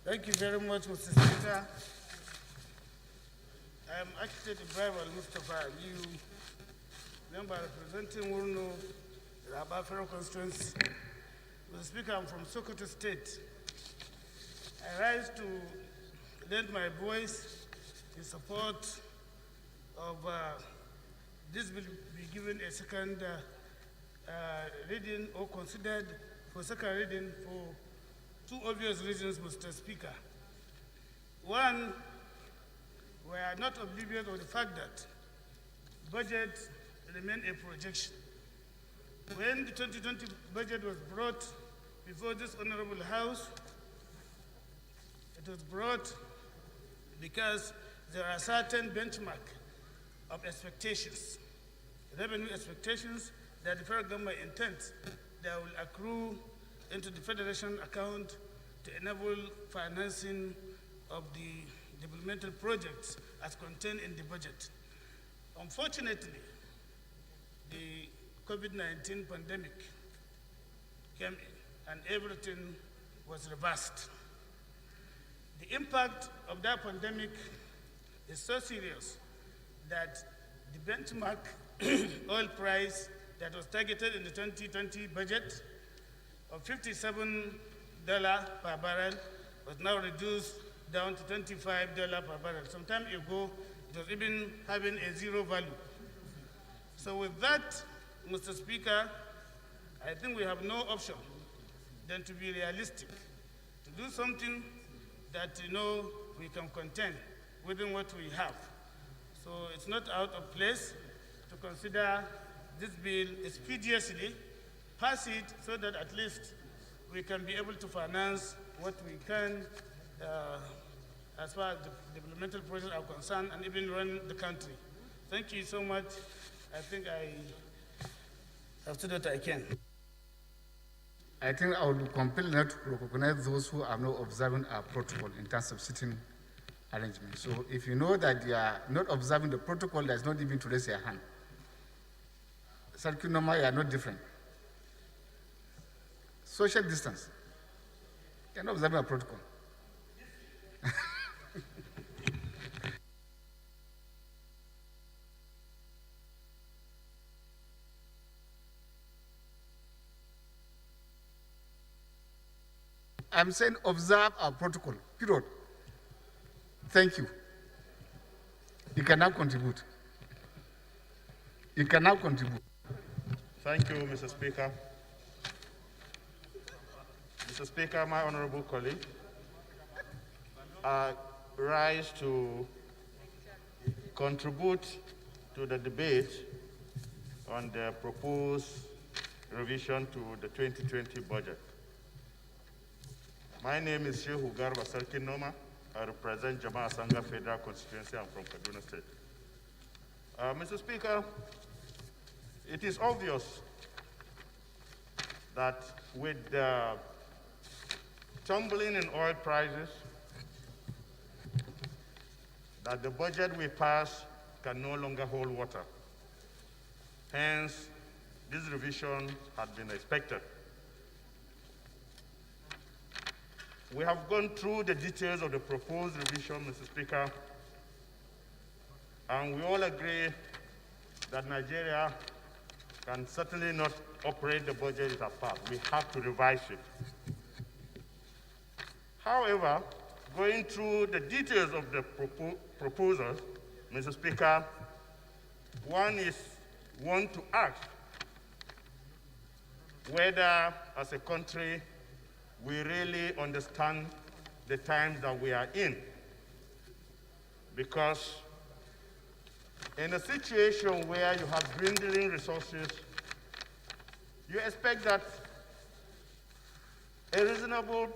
Speaker 15: Thank you very much, Mr. Speaker. I am Architect Ibrahim Al-Mustafa Aliyu, member representing Wurno, Rabah Federal Constituency. Mr. Speaker, I'm from Sokoto State. I rise to lend my voice in support of this will be given a second reading or considered for second reading for two obvious reasons, Mr. Speaker. One, we are not oblivious of the fact that budget remains a projection. When the 2020 budget was brought before this Honorable House, it was brought because there are certain benchmarks of expectations, revenue expectations that the federal government intends that will accrue into the Federation account to enable financing of the developmental projects as contained in the budget. Unfortunately, the COVID-19 pandemic came in and everything was reversed. The impact of that pandemic is so serious that the benchmark oil price that was targeted in the 2020 budget of $57 per barrel was now reduced down to $25 per barrel. Some time ago, it was even having a zero value. So with that, Mr. Speaker, I think we have no option than to be realistic, to do something that we can contain within what we have. So it's not out of place to consider this bill expeditiously, pass it so that at least we can be able to finance what we can as far as the developmental projects are concerned and even run the country. Thank you so much. I think I have said what I can.
Speaker 1: I think I would be compelled not to recognize those who are not observing our protocol in terms of sitting arrangement. So if you know that you are not observing the protocol, that's not even to raise your hand. Circuit number, you are not different. Social distance. You are not observing a protocol. I'm saying observe our protocol, period. Thank you. You can now contribute. You can now contribute.
Speaker 5: Thank you, Mr. Speaker. Mr. Speaker, my honorable colleague, I rise to contribute to the debate on the proposed revision to the 2020 budget. My name is Shehu Garba Sarkin Noma. I represent Jama'a Sanga Federal Constituency. I'm from Kaduna State. Mr. Speaker, it is obvious that with the tumbling in oil prices, that the budget we pass can no longer hold water. Hence, this revision had been expected. We have gone through the details of the proposed revision, Mr. Speaker, and we all agree that Nigeria can certainly not operate the budget it has passed. We have to revise it. However, going through the details of the proposal, Mr. Speaker, one to ask whether, as a country, we really understand the times that we are in. Because in a situation where you have dwindling resources, you expect that a reasonable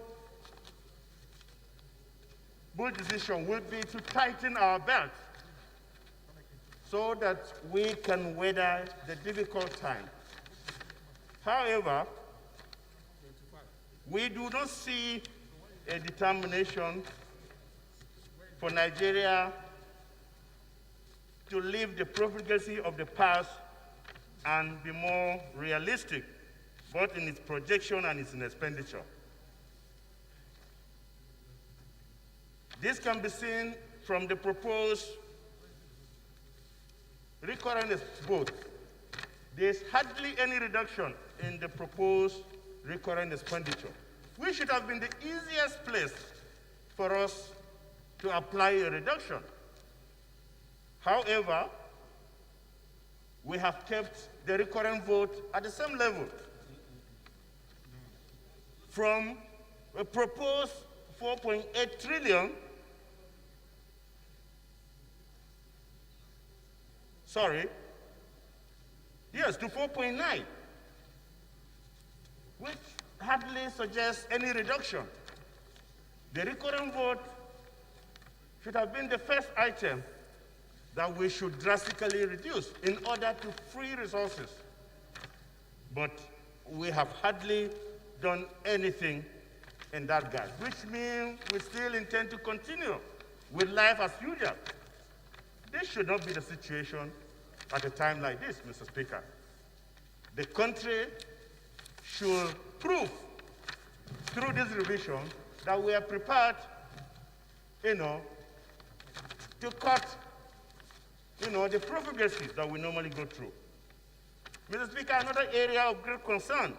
Speaker 5: decision will be to tighten our belt so that we can weather the difficult time. However, we do not see a determination for Nigeria
Speaker 16: to leave the profligacy of the past and be more realistic, both in its projection and its expenditure. This can be seen from the proposed recurrent vote. There's hardly any reduction in the proposed recurrent expenditure, which should have been the easiest place for us to apply a reduction. However, we have kept the recurrent vote at the same level. From a proposed 4.8 trillion, to 4.9, which hardly suggests any reduction. The recurrent vote should have been the first item that we should drastically reduce in order to free resources. But we have hardly done anything in that regard, which means we still intend to continue with life as usual. This should not be the situation at a time like this, Mr. Speaker. The country should prove through this revision that we are prepared, to cut, the profligacies that we normally go through. Mr. Speaker, another area of great concern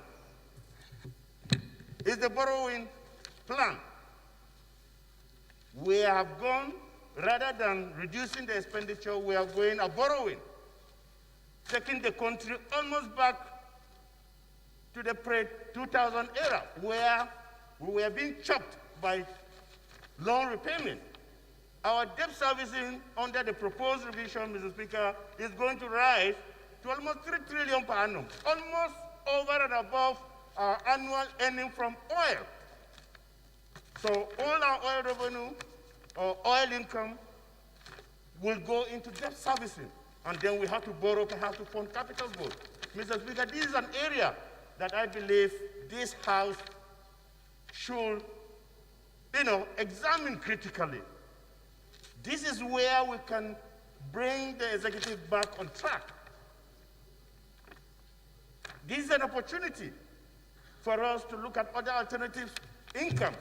Speaker 16: is the borrowing plan. We have gone, rather than reducing the expenditure, we are going a borrowing, taking the country almost back to the pre-2000 era, where we were being chopped by loan repayment. Our debt servicing under the proposed revision, Mr. Speaker, is going to rise to almost 3 trillion per annum, almost over and above our annual earning from oil. So all our oil revenue or oil income will go into debt servicing, and then we have to borrow perhaps to fund capital growth. Mr. Speaker, this is an area that I believe this House should, examine critically. This is where we can bring the executive back on track. This is an opportunity for us to look at other alternative income.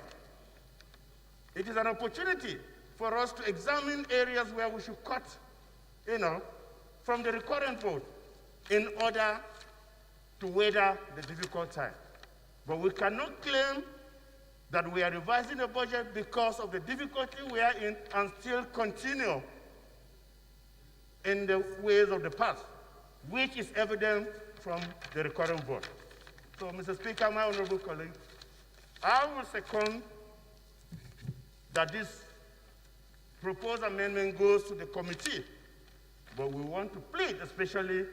Speaker 16: It is an opportunity for us to examine areas where we should cut, from the recurrent vote in order to weather the difficult time. But we cannot claim that we are revising the budget because of the difficulty we are in and still continue in the ways of the past, which is evident from the recurrent vote. So, Mr. Speaker, my honorable colleagues, I will second that this proposed amendment goes to the committee, but we want to plead especially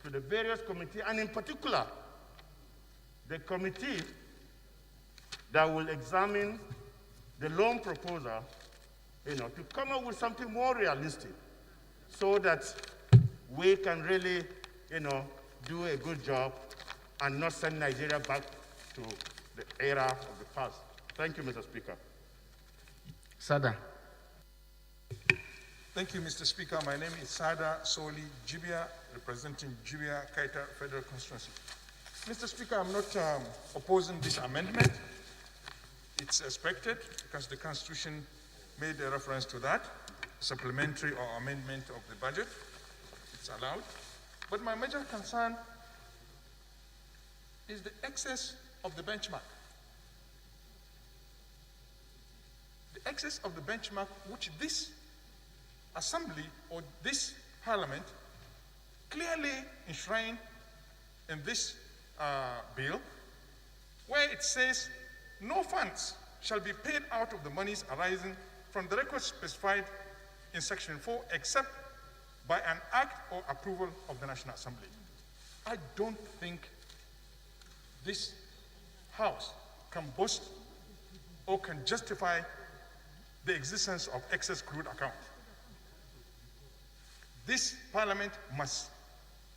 Speaker 16: to the various committees, and in particular, the committee that will examine the loan proposal, to come up with something more realistic so that we can really, do a good job and not send Nigeria back to the era of the past. Thank you, Mr. Speaker.
Speaker 1: Sada.
Speaker 17: Thank you, Mr. Speaker. My name is Sada Soli Jibia, representing Jibia Kaita Federal Constituency. Mr. Speaker, I'm not opposing this amendment. It's expected because the Constitution made a reference to that, supplementary or amendment of the budget. It's allowed. But my major concern is the excess of the benchmark. The excess of the benchmark which this assembly or this parliament clearly enshrined in this bill, where it says no funds shall be paid out of the monies arising from the records specified in Section 4 except by an act or approval of the National Assembly. I don't think this House can boast or can justify the existence of excess crude account. This Parliament must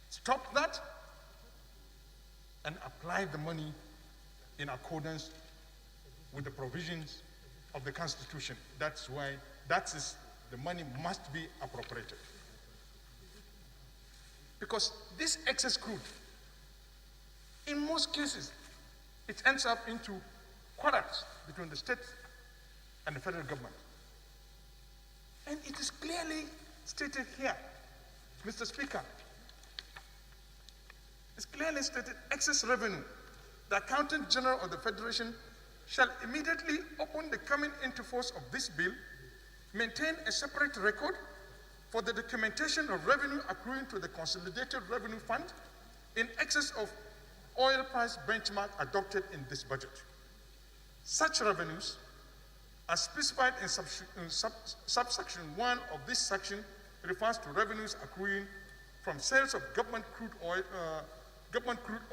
Speaker 17: stop that and apply the money in accordance with the provisions of the Constitution. That's why the money must be appropriated. Because this excess crude, in most cases, it ends up into quarrels between the state and the federal government. And it is clearly stated here, Mr. Speaker, it's clearly stated excess revenue. The Accountant General of the Federation shall immediately upon the coming into force of this bill maintain a separate record for the documentation of revenue accruing to the Consolidated Revenue Fund in excess of oil price benchmark adopted in this budget. Such revenues, as specified in subsection 1 of this section, refers to revenues accruing from sales of government crude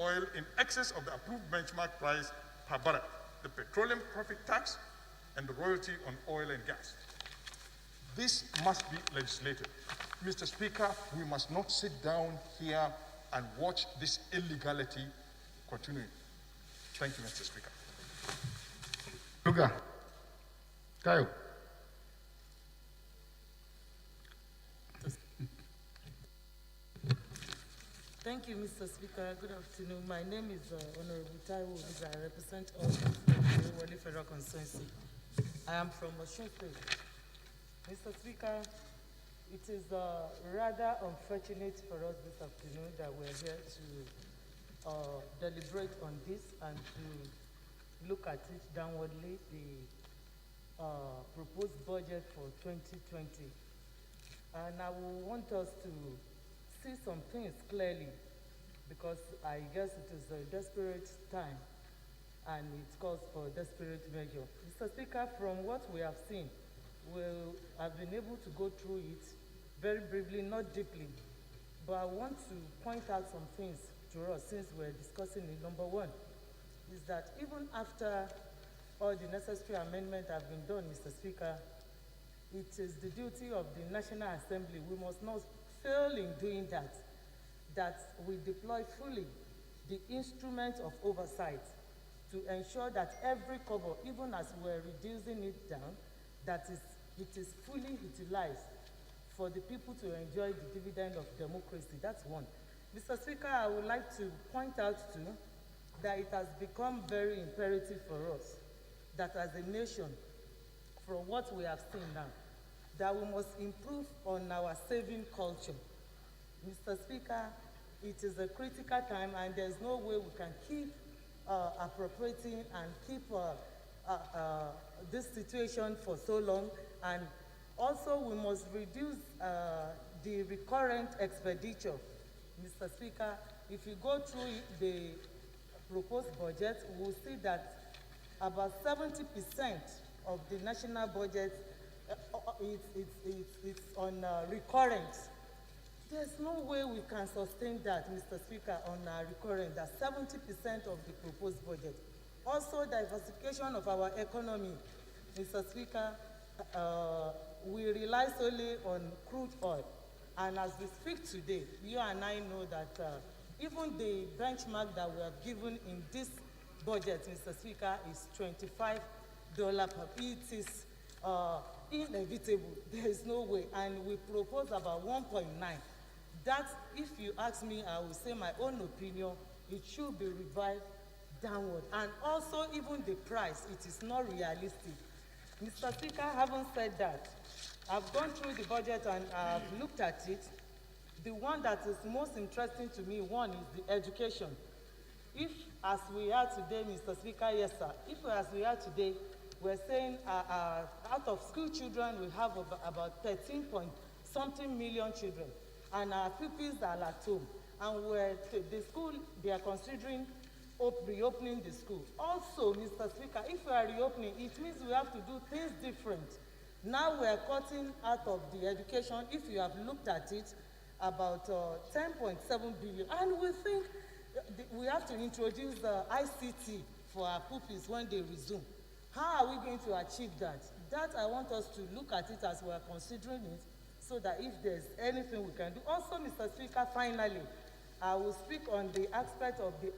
Speaker 17: oil in excess of the approved benchmark price per barrel, the petroleum profit tax, and the royalty on oil and gas. This must be legislated. Mr. Speaker, we must not sit down here and watch this illegality continuing. Thank you, Mr. Speaker.
Speaker 1: Luga. Tayo.
Speaker 18: Thank you, Mr. Speaker. Good afternoon. My name is Honorable Taiwo. I represent all the Wali Federal Constituency. I am from Osun State. Mr. Speaker, it is rather unfortunate for us this afternoon that we're here to deliberate on this and to look at it downwardly, the proposed budget for 2020. And I will want us to see some things clearly, because I guess it is a desperate time and it calls for a desperate measure. Mr. Speaker, from what we have seen, I've been able to go through it very briefly, not deeply, but I want to point out some things to us since we're discussing it. Number one is that even after all the necessary amendments have been done, Mr. Speaker, it is the duty of the National Assembly, we must not fail in doing that, that we deploy fully the instrument of oversight to ensure that every cover, even as we're reducing it down, that it is fully utilized for the people to enjoy the dividend of democracy. That's one. Mr. Speaker, I would like to point out too that it has become very imperative for us that as a nation, from what we have seen now, that we must improve on our saving culture. Mr. Speaker, it is a critical time and there's no way we can keep appropriating and keep this situation for so long. And also we must reduce the recurrent expenditure. Mr. Speaker, if you go through the proposed budget, we'll see that about 70% of the national budget it's on recurrent. There's no way we can sustain that, Mr. Speaker, on recurrent, that 70% of the proposed budget. Also, diversification of our economy, Mr. Speaker, we rely solely on crude oil. And as we speak today, you and I know that even the benchmark that we have given in this budget, Mr. Speaker, is $25 per. It is inevitable. There is no way. And we propose about 1.9. That, if you ask me, I will say my own opinion, it should be revised downward. And also, even the price, it is not realistic. Mr. Speaker, having said that, I've gone through the budget and I've looked at it. The one that is most interesting to me, one, is the education. If, as we are today, Mr. Speaker, yes, sir, if as we are today, we're saying out of school children, we have about 13-point-something million children, and our pupils are at home. And the school, they are considering reopening the school. Also, Mr. Speaker, if we are reopening, it means we have to do things different. Now we are cutting out of the education, if you have looked at it, about 10.7 billion. And we think we have to introduce the ICT for our pupils when they resume. How are we going to achieve that? That I want us to look at it as we are considering it, so that if there's anything we can do. Also, Mr. Speaker, finally, I will speak on the aspect of the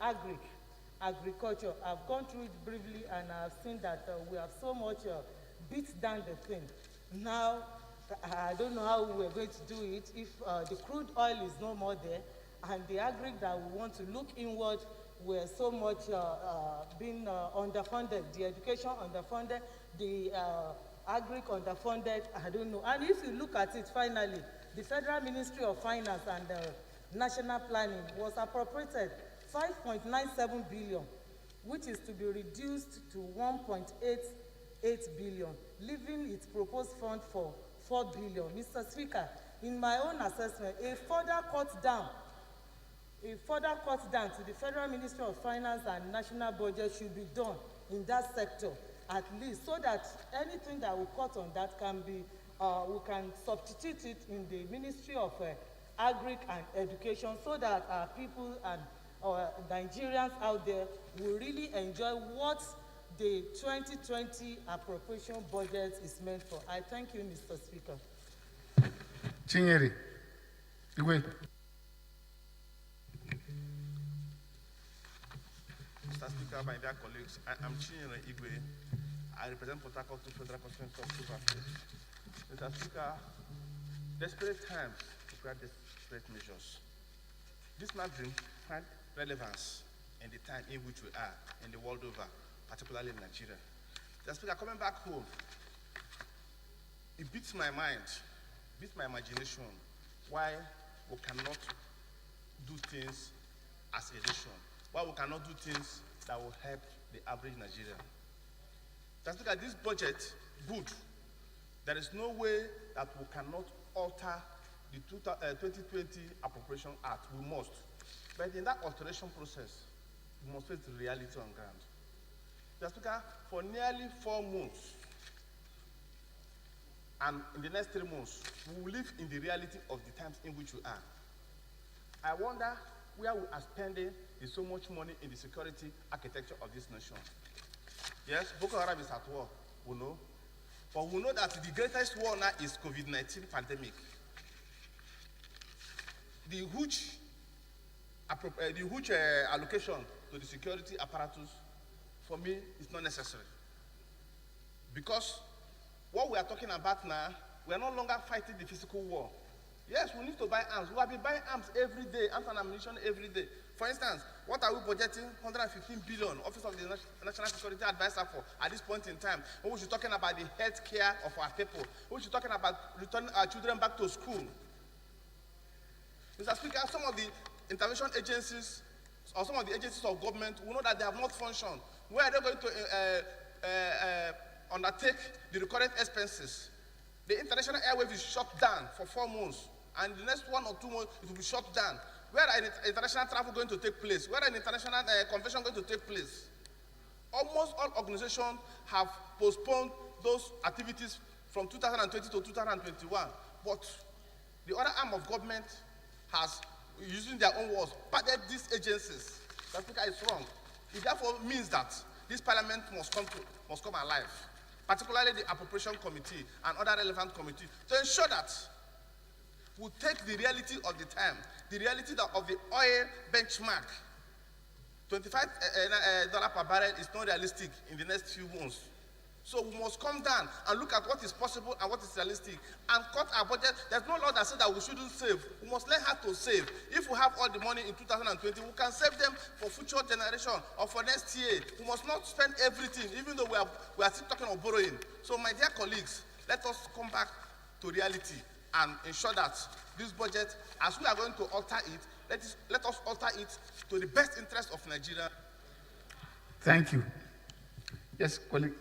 Speaker 18: agriculture. I've gone through it briefly and I've seen that we have so much beat down the thing. Now, I don't know how we're going to do it if the crude oil is no more there and the agri that we want to look inward were so much being underfunded, the education underfunded, the agri underfunded, I don't know. And if you look at it finally, the Federal Ministry of Finance and National Planning was appropriated 5.97 billion, which is to be reduced to 1.88 billion, leaving its proposed fund for 4 billion. Mr. Speaker, in my own assessment, a further cut down to the Federal Ministry of Finance and National Budget should be done in that sector, at least, so that anything that we cut on that can be, we can substitute it in the Ministry of Agric and Education, so that our people and Nigerians out there will really enjoy what the 2020 appropriation budget is meant for. I thank you, Mr. Speaker.
Speaker 1: Chinyere, Igwe.
Speaker 10: Mr. Speaker, my dear colleagues, I'm Chinyere Igwe. I represent Port Harcourt Federal Constituency of Super State. Mr. Speaker, desperate times require desperate measures. This matter had relevance in the time in which we are in the world over, particularly in Nigeria. Mr. Speaker, coming back home, it beats my mind, beats my imagination why we cannot do things as a nation, why we cannot do things that will help the average Nigerian. Mr. Speaker, this budget, good. There is no way that we cannot alter the 2020 Appropriation Act. We must. But in that alteration process, we must face the reality on ground. Mr. Speaker, for nearly 4 months, and in the next 3 months, we will live in the reality of the times in which we are. I wonder where we are spending so much money in the security architecture of this nation. Yes, Boko Haram is at war, we know. But we know that the greatest war now is COVID-19 pandemic. The huge allocation to the security apparatus, for me, is not necessary. Because what we are talking about now, we are no longer fighting the physical war. Yes, we need to buy arms. We have been buying arms every day, arms and ammunition every day. For instance, what are we budgeting 115 billion, Office of the National Security Advisor for at this point in time? When we should be talking about the health care of our people. We should be talking about returning our children back to school. Mr. Speaker, some of the intervention agencies or some of the agencies of government, we know that they have not functioned. Where are they going to undertake the recurrent expenses? The international airwave is shut down for 4 months, and the next 1 or 2 months it will be shut down. Where are international travel going to take place? Where are international convention going to take place? Almost all organizations have postponed those activities from 2020 to 2021, but the other arm of government has, using their own words, padded these agencies. That is wrong. It therefore means that this parliament must come alive, particularly the Appropriation Committee and other relevant committees, to ensure that we take the reality of the time, the reality of the oil benchmark. $25 per barrel is not realistic in the next few months. So we must come down and look at what is possible and what is realistic and cut our budget. There's no law that says that we shouldn't save. We must learn how to save. If we have all the money in 2020, we can save them for future generation or for next year. We must not spend everything, even though we are still talking of borrowing. So my dear colleagues, let us come back to reality and ensure that this budget, as we are going to alter it, let us alter it to the best interest of Nigeria.
Speaker 1: Thank you. Yes, colleague.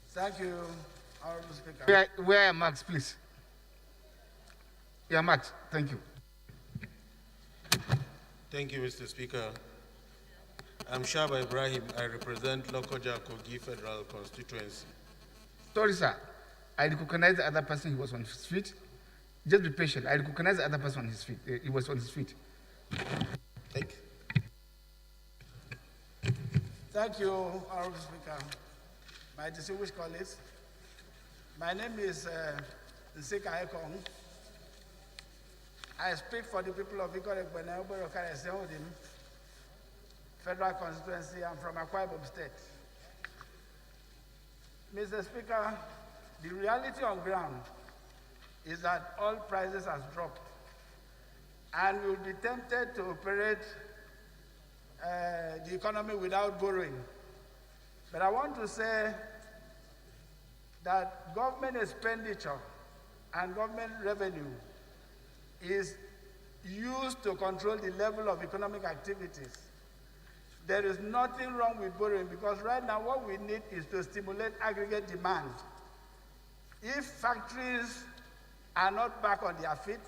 Speaker 11: Thank you, Honorable Speaker.
Speaker 1: Where are Max, please? Yeah, Max, thank you.
Speaker 19: Thank you, Mr. Speaker. I'm Shaba Ibrahim. I represent Lokoja Kogi Federal Constituency.
Speaker 1: Sorry, sir. I recognize the other person, he was on his feet. Just be patient. I recognize the other person on his feet. He was on his feet.
Speaker 11: Thank you. Thank you, Honorable Speaker. My distinguished colleagues, my name is Nsika Ekong. I speak for the people of Federal Constituency. I'm from Akwa Ibom State. Mr. Speaker, the reality on ground
Speaker 20: is that oil prices has dropped. And we'll be tempted to operate the economy without borrowing. But I want to say that government expenditure and government revenue is used to control the level of economic activities. There is nothing wrong with borrowing because right now what we need is to stimulate aggregate demand. If factories are not back on their feet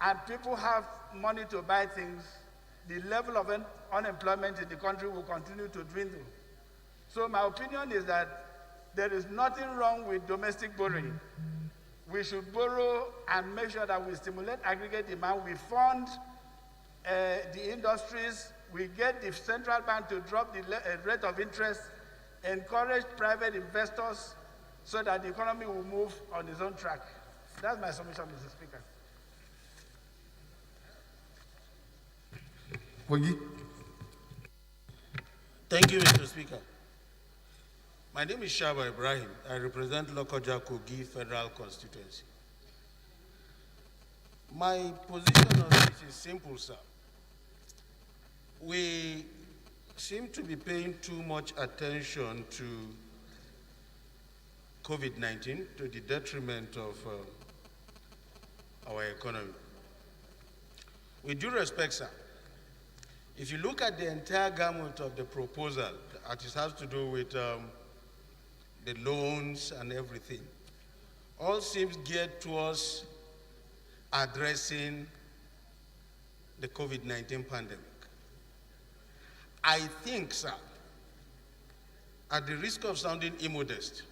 Speaker 20: and people have money to buy things, the level of unemployment in the country will continue to dwindle. So my opinion is that there is nothing wrong with domestic borrowing. We should borrow and make sure that we stimulate aggregate demand. We fund the industries. We get the central bank to drop the rate of interest, encourage private investors so that the economy will move on its own track. That's my submission, Mr. Speaker.
Speaker 19: Thank you, Mr. Speaker. My name is Shaba Ibrahim. I represent Lokoja Kogi Federal Constituency. My position on this is simple, sir. We seem to be paying too much attention to COVID-19 to the detriment of our economy. With due respect, sir, if you look at the entire gamut of the proposal, that it has to do with the loans and everything, all seems geared towards addressing the COVID-19 pandemic. I think, sir, at the risk of sounding immodest,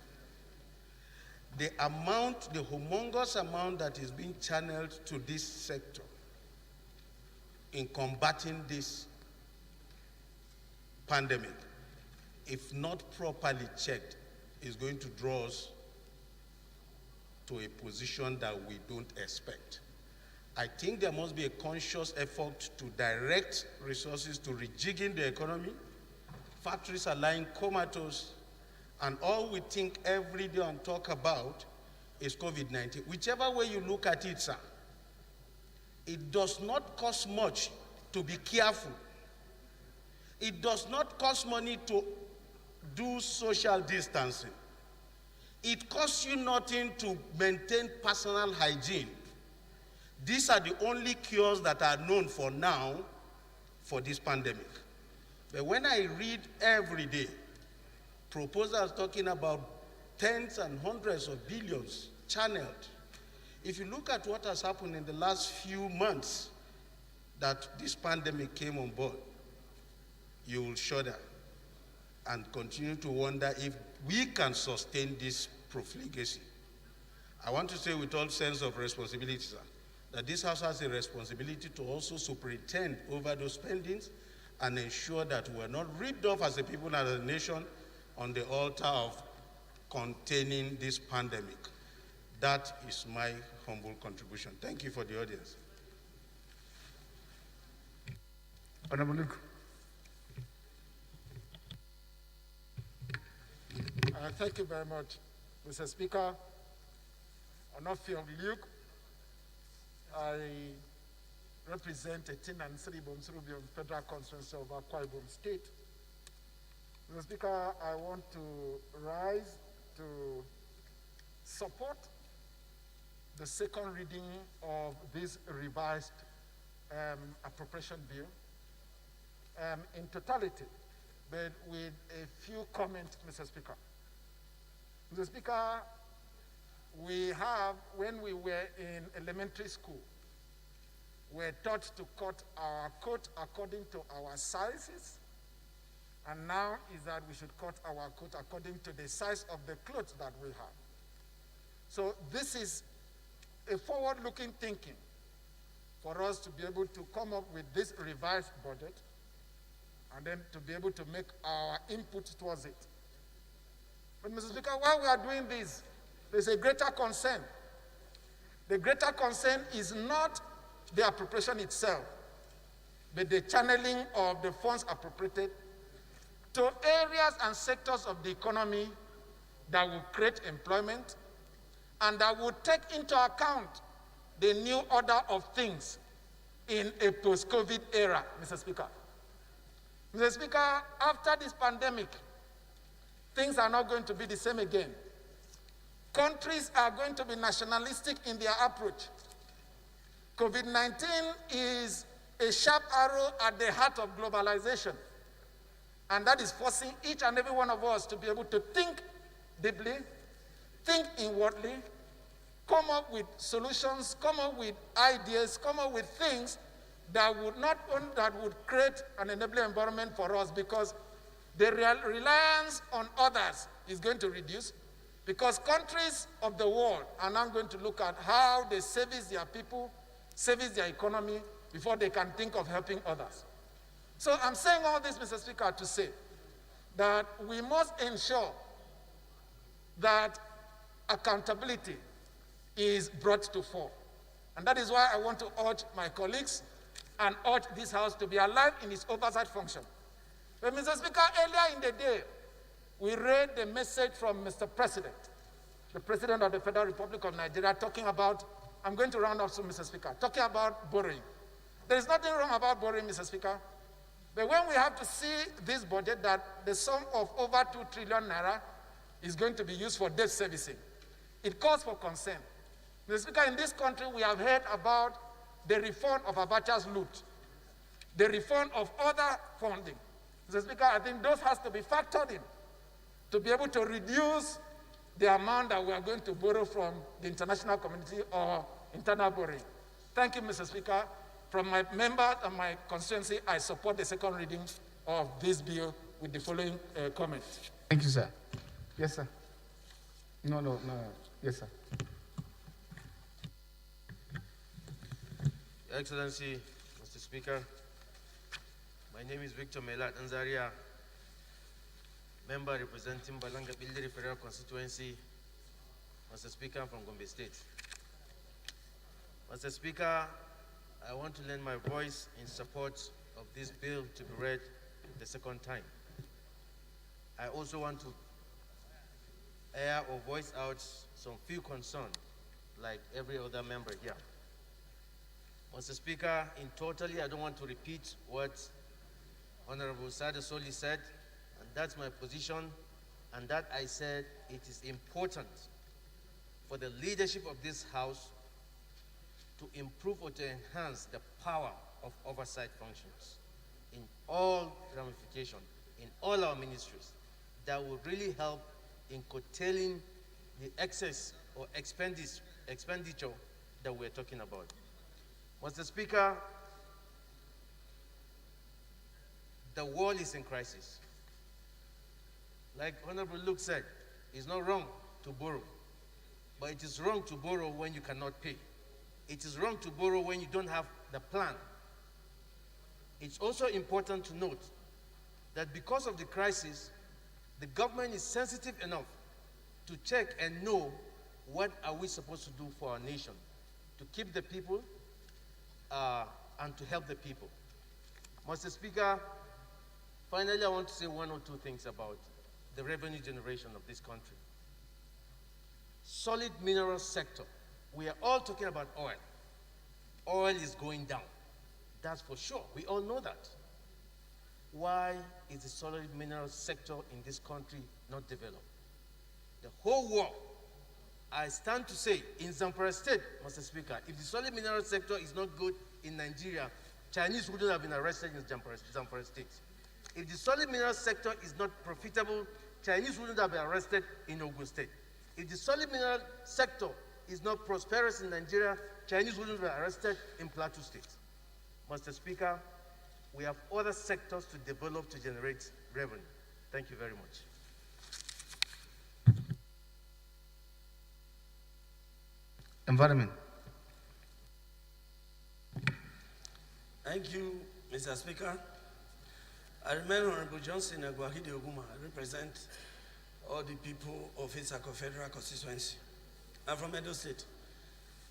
Speaker 19: the humongous amount that is being channeled to this sector in combating this pandemic, if not properly checked, is going to draw us to a position that we don't expect. I think there must be a conscious effort to direct resources to rejigging the economy. Factories are lying comatose, and all we think every day and talk about is COVID-19. Whichever way you look at it, sir, it does not cost much to be careful. It does not cost money to do social distancing. It costs you nothing to maintain personal hygiene. These are the only cures that are known for now for this pandemic. But when I read every day proposals talking about tens and hundreds of billions channeled, if you look at what has happened in the last few months that this pandemic came on board, you will shudder and continue to wonder if we can sustain this profligacy. I want to say with all sense of responsibility, sir, that this House has a responsibility to also superintend over those spendings and ensure that we are not ripped off as a people and as a nation on the altar of containing this pandemic. That is my humble contribution. Thank you for the audience.
Speaker 1: Honorable Luke.
Speaker 3: Thank you very much, Mr. Speaker. Onofiong Luke, I represent 18 and 3 Bomsrubion Federal Constituency of Akwa Ibom State. Mr. Speaker, I want to rise to support the second reading of this revised appropriation bill in totality, but with a few comments, Mr. Speaker. Mr. Speaker, when we were in elementary school, we're taught to cut our coat according to our sizes, and now is that we should cut our coat according to the size of the clothes that we have. So this is a forward-looking thinking for us to be able to come up with this revised budget and then to be able to make our input towards it. But Mr. Speaker, while we are doing this, there's a greater concern. The greater concern is not the appropriation itself, but the channeling of the funds appropriated to areas and sectors of the economy that will create employment
Speaker 21: and that would take into account the new order of things in a post-COVID era, Mr. Speaker. Mr. Speaker, after this pandemic, things are not going to be the same again. Countries are going to be nationalistic in their approach. COVID-19 is a sharp arrow at the heart of globalization, and that is forcing each and every one of us to be able to think deeply, think inwardly, come up with solutions, come up with ideas, come up with things that would create an enabling environment for us, because the reliance on others is going to reduce, because countries of the world are now going to look at how they service their people, service their economy, before they can think of helping others. So I'm saying all this, Mr. Speaker, to say that we must ensure that accountability is brought to fore. And that is why I want to urge my colleagues and urge this House to be alive in its oversight function. But Mr. Speaker, earlier in the day, we read the message from Mr. President, the President of the Federal Republic of Nigeria, talking about, I'm going to round up soon, Mr. Speaker, talking about borrowing. There is nothing wrong about borrowing, Mr. Speaker. But when we have to see this budget, that the sum of over 2 trillion naira is going to be used for debt servicing, it calls for concern. Mr. Speaker, in this country, we have heard about the refund of Abacha's loot, the refund of other funding. Mr. Speaker, I think those has to be factored in to be able to reduce the amount that we are going to borrow from the international community or internal borrowing. Thank you, Mr. Speaker. From my members and my constituency, I support the second reading of this bill with the following comment.
Speaker 1: Thank you, sir. Yes, sir. No. Yes, sir.
Speaker 22: Your Excellency, Mr. Speaker, my name is Victor Melat Anzaria, member representing Balanga Plenary Federal Constituency. Mr. Speaker, I'm from Gombe State. Mr. Speaker, I want to lend my voice in support of this bill to be read the second time. I also want to air or voice out some few concerns, like every other member here. Mr. Speaker, in totally, I don't want to repeat what Honorable Sada Soli said, and that's my position, and that I said it is important for the leadership of this House to improve or to enhance the power of oversight functions in all ramifications, in all our ministries. That would really help in curtailing the excess or expenditure that we're talking about. Mr. Speaker, the world is in crisis. Like Honorable Luke said, it's not wrong to borrow, but it is wrong to borrow when you cannot pay. It is wrong to borrow when you don't have the plan. It's also important to note that because of the crisis, the government is sensitive enough to check and know what are we supposed to do for our nation, to keep the people and to help the people. Mr. Speaker, finally I want to say one or two things about the revenue generation of this country. Solid mineral sector. We are all talking about oil. Oil is going down. That's for sure. We all know that. Why is the solid mineral sector in this country not developed? The whole world, I stand to say, in Zamfara State, Mr. Speaker, if the solid mineral sector is not good in Nigeria, Chinese wouldn't have been arrested in Zamfara State. If the solid mineral sector is not profitable, Chinese wouldn't have been arrested in Ogun State. If the solid mineral sector is not prosperous in Nigeria, Chinese wouldn't be arrested in Plateau State. Mr. Speaker, we have other sectors to develop to generate revenue. Thank you very much.
Speaker 1: Environment.
Speaker 23: Thank you, Mr. Speaker. I remain Honorable Johnson Aguahide Oguma. I represent all the people of Isako Federal Constituency. I'm from Edo State.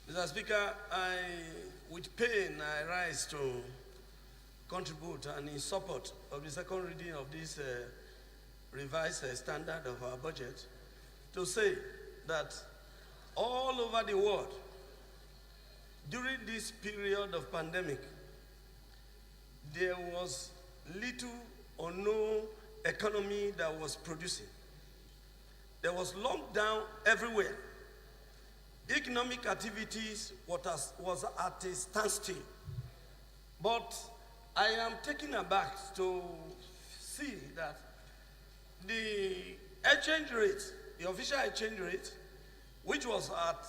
Speaker 23: Mr. Speaker, with pain, I rise to contribute and in support of the second reading of this revised standard of our budget to say that all over the world during this period of pandemic, there was little or no economy that was producing. There was lockdown everywhere. Economic activities was at a standstill. But I am taken aback to see that the exchange rate, the official exchange rate, which was at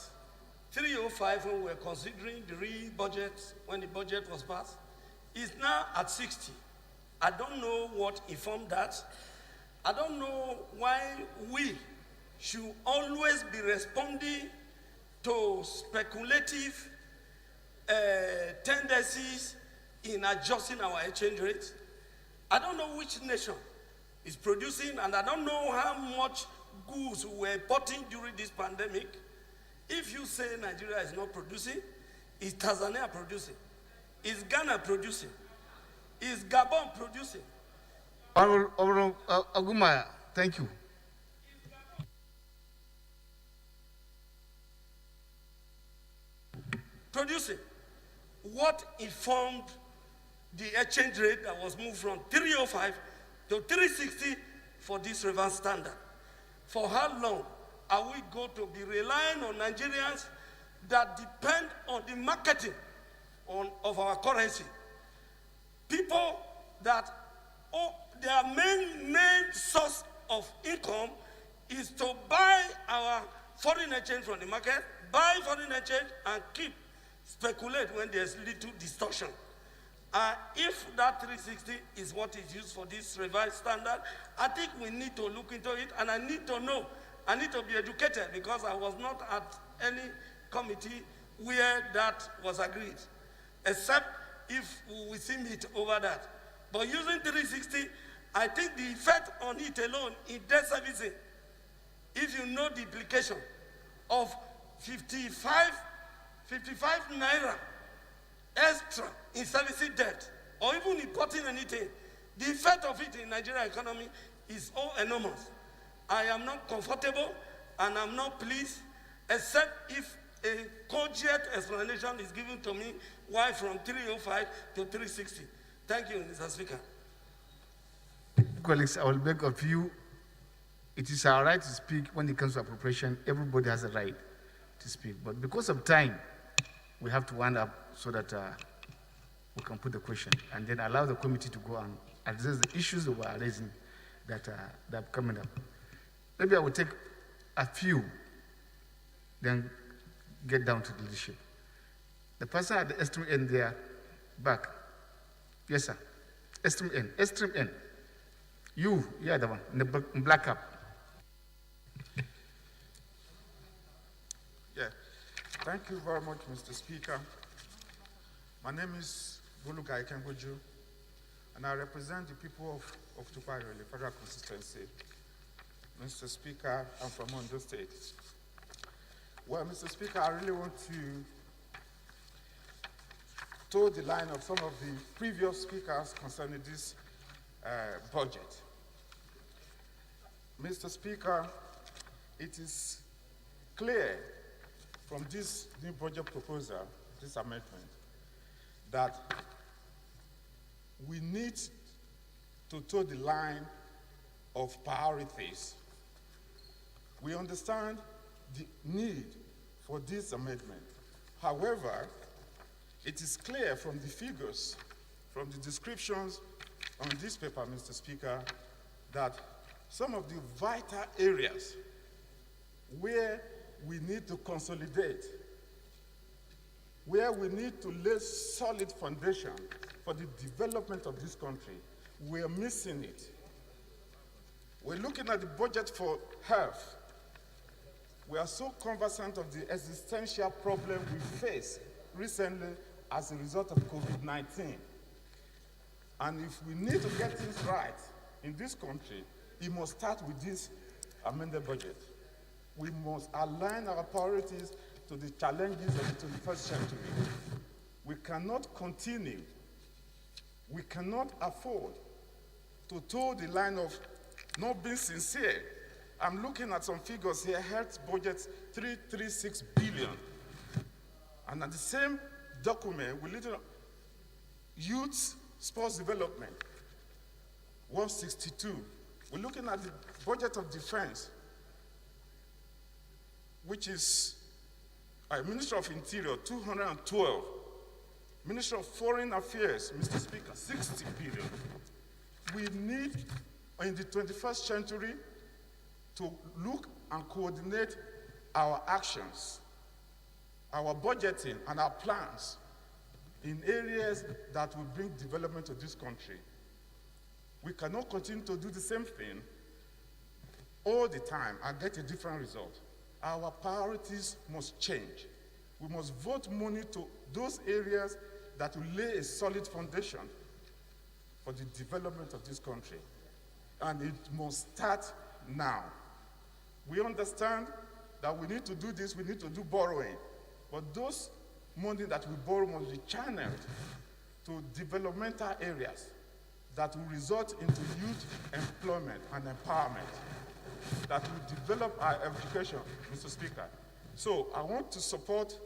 Speaker 23: 305 when we were considering the real budget, when the budget was passed, is now at 60. I don't know what informed that. I don't know why we should always be responding to speculative tendencies in adjusting our exchange rate. I don't know which nation is producing, and I don't know how much goods we were importing during this pandemic. If you say Nigeria is not producing, is Tanzania producing? Is Ghana producing? Is Gabon producing?
Speaker 1: Honorable Agumaya, thank you.
Speaker 23: Producing. What informed the exchange rate that was moved from 305 to 360 for this reverse standard? For how long are we going to be relying on Nigerians that depend on the marketing of our currency? People that their main source of income is to buy our foreign exchange from the market, buy foreign exchange and speculate when there's little distortion. If that 360 is what is used for this revised standard, I think we need to look into it, and I need to know. I need to be educated, because I was not at any committee where that was agreed, except if we see meet over that. But using 360, I think the effect on it alone in debt servicing, if you know the implication of 55 naira extra in servicing debt, or even importing anything, the effect of it in Nigerian economy is all enormous. I am not comfortable and I'm not pleased, except if a cogent explanation is given to me why from 305 to 360. Thank you, Mr. Speaker.
Speaker 1: Colleagues, I will beg of you, it is our right to speak when it comes to appropriation. Everybody has a right to speak. But because of time, we have to wind up so that we can put the question and then allow the committee to go and address the issues that we're raising that are coming up. Maybe I will take a few, then get down to the leadership. The person at the extreme end there, back. Yes, sir. Extreme end. Extreme end. You are the one in the black cap.
Speaker 4: Yeah. Thank you very much, Mr. Speaker. My name is Bulukai Kengoju, and I represent the people of Tukwari, the federal constituency. Mr. Speaker, I'm from Ondo State. Well, Mr. Speaker, I really want to toe the line of some of the previous speakers concerning this budget. Mr. Speaker, it is clear from this new budget proposal, this amendment, that we need to toe the line of priorities. We understand the need for this amendment. However, it is clear from the figures, from the descriptions on this paper, Mr. Speaker, that some of the vital areas where we need to consolidate, where we need to lay solid foundation for the development of this country, we are missing it. We're looking at the budget for health. We are so conversant of the existential problem we face recently as a result of COVID-19. And if we need to get things right in this country, it must start with this amended budget. We must align our priorities to the challenges of the 21st century. We cannot continue, we cannot afford to toe the line of not being sincere I'm looking at some figures here, health budget 336 billion. And at the same document, we little youth sports development, 162. We're looking at the budget of defense, which is Ministry of Interior, 212. Ministry of Foreign Affairs, Mr. Speaker, 60 billion. We need, in the 21st century, to look and coordinate our actions, our budgeting, and our plans in areas that will bring development to this country. We cannot continue to do the same thing all the time and get a different result. Our priorities must change. We must vote money to those areas that will lay a solid foundation for the development of this country. And it must start now. We understand that we need to do this, we need to do borrowing. But those money that we borrow must be channeled to developmental areas that will result into youth employment and empowerment, that will develop our education, Mr. Speaker. So I want to support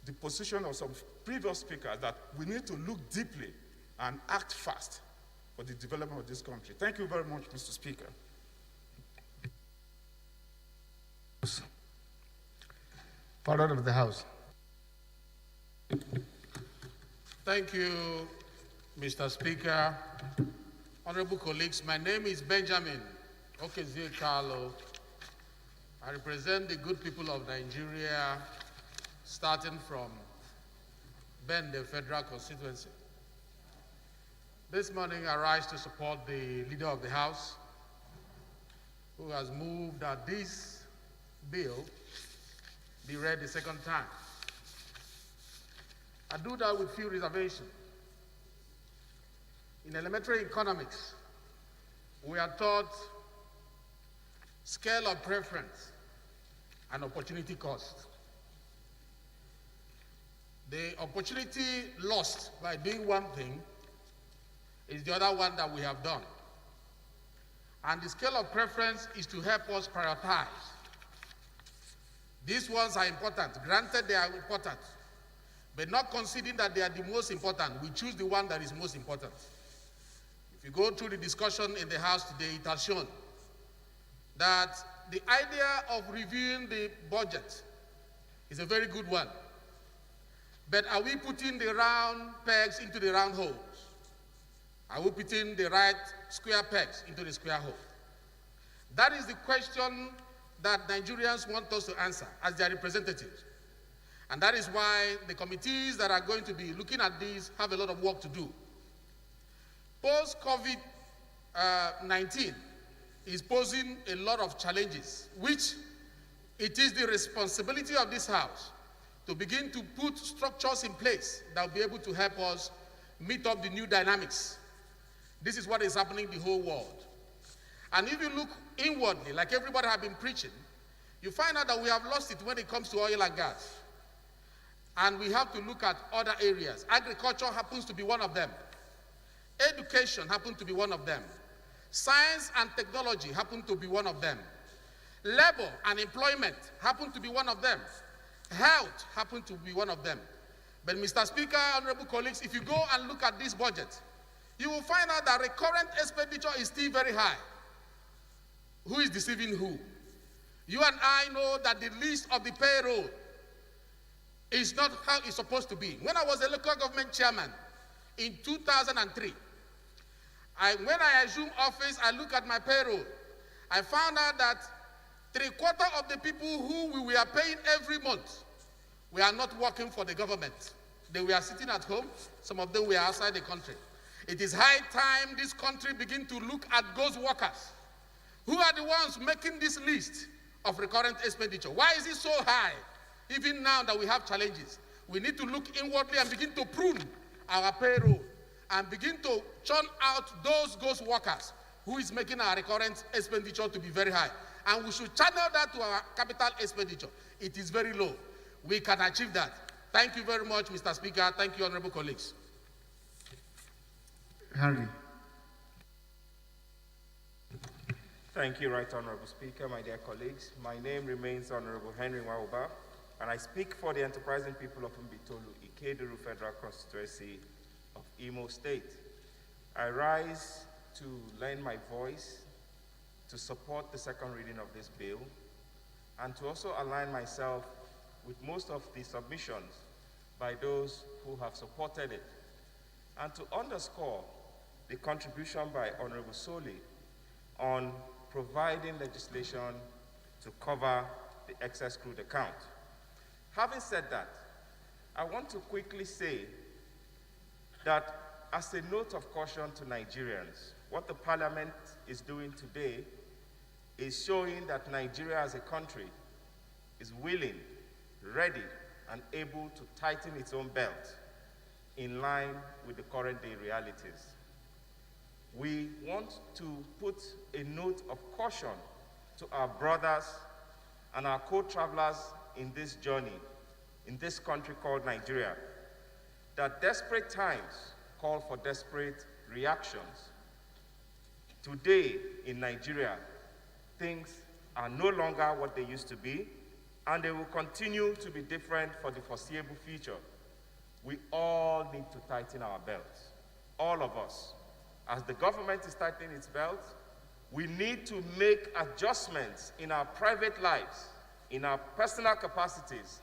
Speaker 4: the position of some previous speakers that we need to look deeply and act fast for the development of this country. Thank you very much, Mr. Speaker.
Speaker 1: Father of the House.
Speaker 6: Thank you, Mr. Speaker. Honorable colleagues, my name is Benjamin Okezie Carlo. I represent the good people of Nigeria, starting from Bende Federal Constituency. This morning I rise to support the Leader of the House, who has moved that this bill be read the second time. I do that with few reservations. In elementary economics, we are taught scale of preference and opportunity cost. The opportunity lost by doing one thing is the other one that we have done. And the scale of preference is to help us prioritize. These ones are important. Granted, they are important, but not considering that they are the most important. We choose the one that is most important. If you go through the discussion in the House today, it has shown that the idea of reviewing the budget is a very good one. But are we putting the round pegs into the round holes? Are we putting the right square pegs into the square hole? That is the question that Nigerians want us to answer as their representatives. And that is why the committees that are going to be looking at this have a lot of work to do. Post-COVID-19 is posing a lot of challenges, which it is the responsibility of this House to begin to put structures in place that will be able to help us meet up the new dynamics. This is what is happening in the whole world. And if you look inwardly, like everybody has been preaching, you find out that we have lost it when it comes to oil and gas. And we have to look at other areas. Agriculture happens to be one of them. Education happens to be one of them. Science and technology happen to be one of them. Labor and employment happen to be one of them. Health happen to be one of them. But Mr. Speaker, honorable colleagues, if you go and look at this budget, you will find out that recurrent expenditure is still very high. Who is deceiving who? You and I know that the list of the payroll is not how it's supposed to be. When I was a local government chairman in 2003, when I assumed office, I looked at my payroll. I found out that 3/4 of the people who we were paying every month were not working for the government. They were sitting at home. Some of them were outside the country. It is high time this country begin to look at those workers. Who are the ones making this list of recurrent expenditure? Why is it so high? Even now that we have challenges, we need to look inwardly and begin to prune our payroll and begin to churn out those ghost workers who is making our recurrent expenditure to be very high. And we should channel that to our capital expenditure. It is very low. We can achieve that. Thank you very much, Mr. Speaker. Thank you, honorable colleagues.
Speaker 1: Henry.
Speaker 2: Thank you, Right Honorable Speaker, my dear colleagues. My name remains Honorable Henry Wauba, and I speak for the enterprising people of Mbitolu, Ikeduru Federal Constituency of Imo State. I rise to lend my voice to support the second reading of this bill and to also align myself with most of the submissions by those who have supported it, and to underscore the contribution by Honorable Soli on providing legislation to cover the excess crude account. Having said that, I want to quickly say that as a note of caution to Nigerians, what the Parliament is doing today is showing that Nigeria as a country is willing, ready, and able to tighten its own belt in line with the current day realities. We want to put a note of caution to our brothers and our co-travelers in this journey, in this country called Nigeria, that desperate times call for desperate reactions. Today in Nigeria, things are no longer what they used to be, and they will continue to be different for the foreseeable future. We all need to tighten our belts, all of us. As the government is tightening its belt, we need to make adjustments in our private lives, in our personal capacities,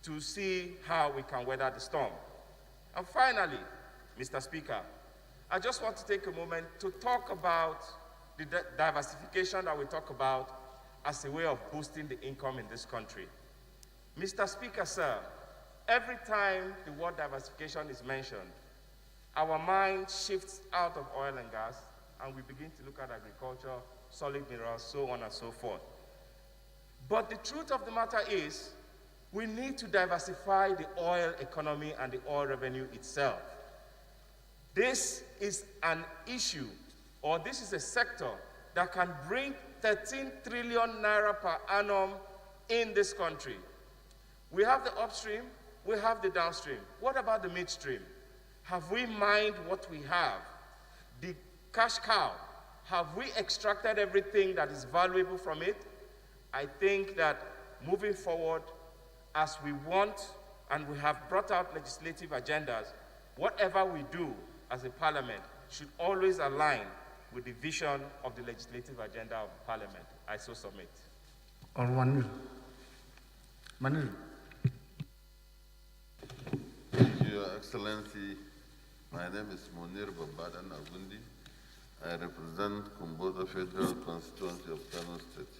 Speaker 2: to see how we can weather the storm. And finally, Mr. Speaker, I just want to take a moment to talk about the diversification that we talk about as a way of boosting the income in this country. Mr. Speaker, sir, every time the word diversification is mentioned, our mind shifts out of oil and gas, and we begin to look at agriculture, solid minerals, so on and so forth. But the truth of the matter is, we need to diversify the oil economy and the oil revenue itself. This is an issue, or this is a sector that can bring 13 trillion naira per annum in this country. We have the upstream, we have the downstream. What about the midstream? Have we mined what we have? The cash cow, have we extracted everything that is valuable from it? I think that moving forward, as we want, and we have brought out legislative agendas, whatever we do as a parliament should always align with the vision of the legislative agenda of Parliament. I so submit.
Speaker 1: Manil.
Speaker 7: Thank you, Your Excellency. My name is Munir Babadan Agundi. I represent Kumbota Federal Constituency of Kano State.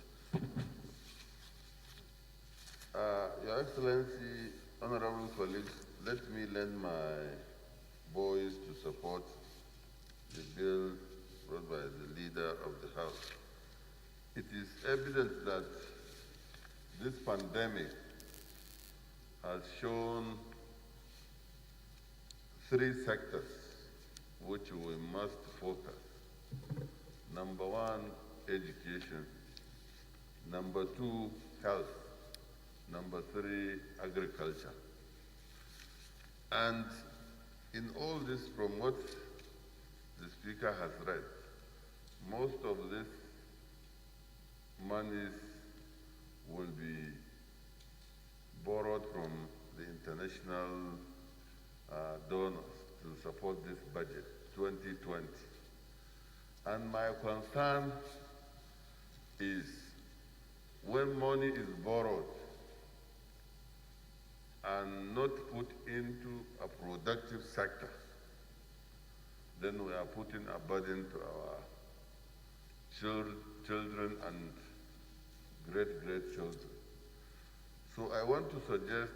Speaker 7: Your Excellency, honorable colleagues, let me lend my voice to support the bill brought by the leader of the House. It is evident that this pandemic has shown three sectors which we must focus. Number one, education. Number two, health. Number three, agriculture. And in all this, from what the Speaker has read, most of this monies will be borrowed from the international donors to support this budget, 2020. And my concern is when money is borrowed and not put into a productive sector, then we are putting a burden to our children and great-grandchildren. So I want to suggest,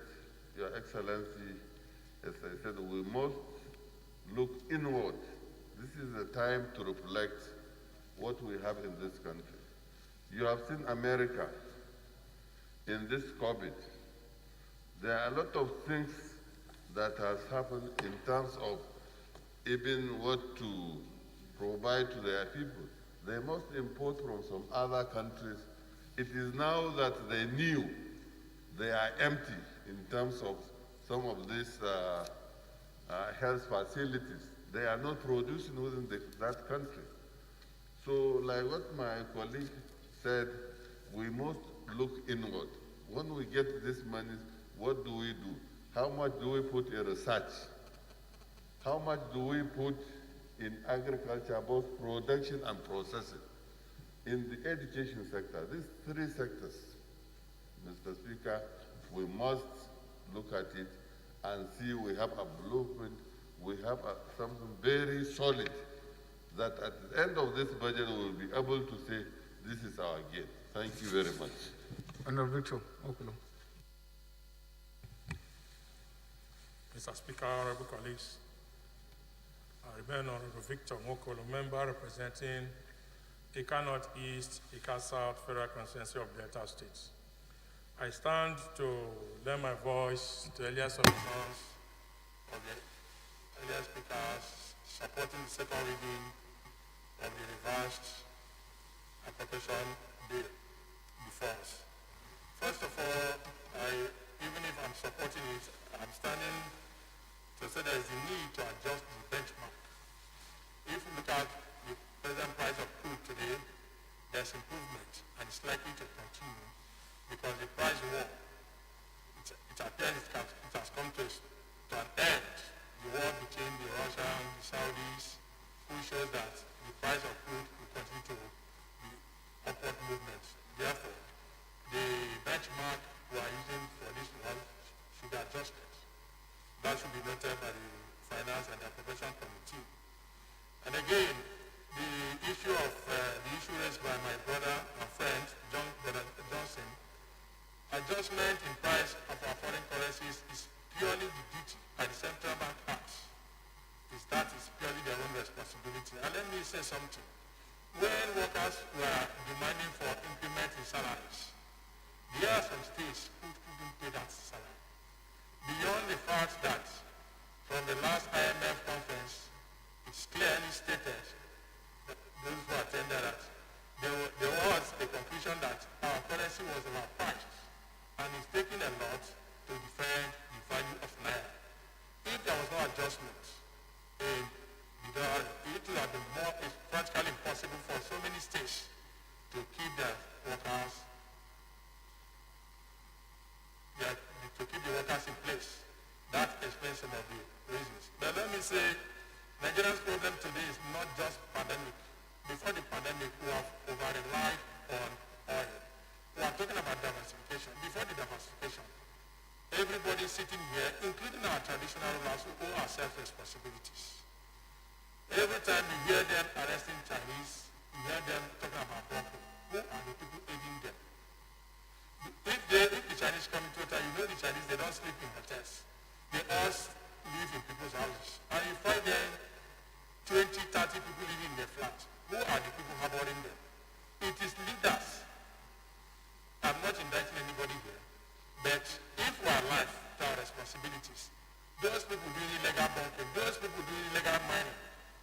Speaker 7: Your Excellency, as I said, we must look inward. This is the time to reflect what we have in this country. You have seen America in this COVID. There are a lot of things that has happened in terms of even what to provide to their people. They must import from some other countries. It is now that they knew they are empty in terms of some of these health facilities. They are not producing within that country. So, like what my colleague said, we must look inward. When we get this money, what do we do? How much do we put in research? How much do we put in agriculture, both production and processing? In the education sector, these three sectors, Mr. Speaker, we must look at it and see we have a blueprint, we have something very solid that at the end of this budget we will be able to say, this is our gain. Thank you very much.
Speaker 1: Honorable Victor Okulo.
Speaker 8: Mr. Speaker, honorable colleagues, I remain Honorable Victor Mokolo, member representing Ika North East, Ika South Federal Constituency of Delta States. I stand to lend my voice to earlier submissions of the earlier speakers supporting the second reading of the revised appropriation bill before us. First of all, even if I'm supporting it, I'm standing to say there is a need to adjust the benchmark. If we look at the present price of crude today, there's improvement and it's likely to continue because the price war, it appears it has come to an end. The war between the Russians and the Saudis, who shows that the price of crude will continue to be upward movement. Therefore, the benchmark we are using for this one should be adjusted. That should be noted by the Finance and Appropriation Committee. And again, the issue raised by my brother and friend, Johnson, adjustment in price of our foreign currencies is purely the duty by the central bank acts. That is purely their own responsibility. And let me say something. When workers were demanding for increment in salaries, there are some states who couldn't pay that salary. Beyond the fact that from the last IMF conference, it's clearly stated, that those who attended that, there was a conclusion that our currency was overpriced, and it's taking a lot to defend the value of Naira. If there was no adjustment in the dollar, it would have been practically impossible for so many states to keep their workers in place. That explains some of the reasons. But let me say, Nigeria's problem today is not just pandemic. Before the pandemic, we have over-relied on oil. We are talking about diversification. Before the diversification, everybody sitting here, including our traditional rulers, who owe ourselves responsibilities. Every time you hear them arresting Chinese, you hear them talking about Boko. Who are the people aiding them? If the Chinese come into hotel, you know the Chinese, they don't sleep in hotels. They all live in people's houses. And you find them 20, 30 people living in their flat. Who are the people harboring them? It is leaders. I'm not indicting anybody here. But if we are alive to our responsibilities, those people doing illegal bunkering, those people doing illegal mining,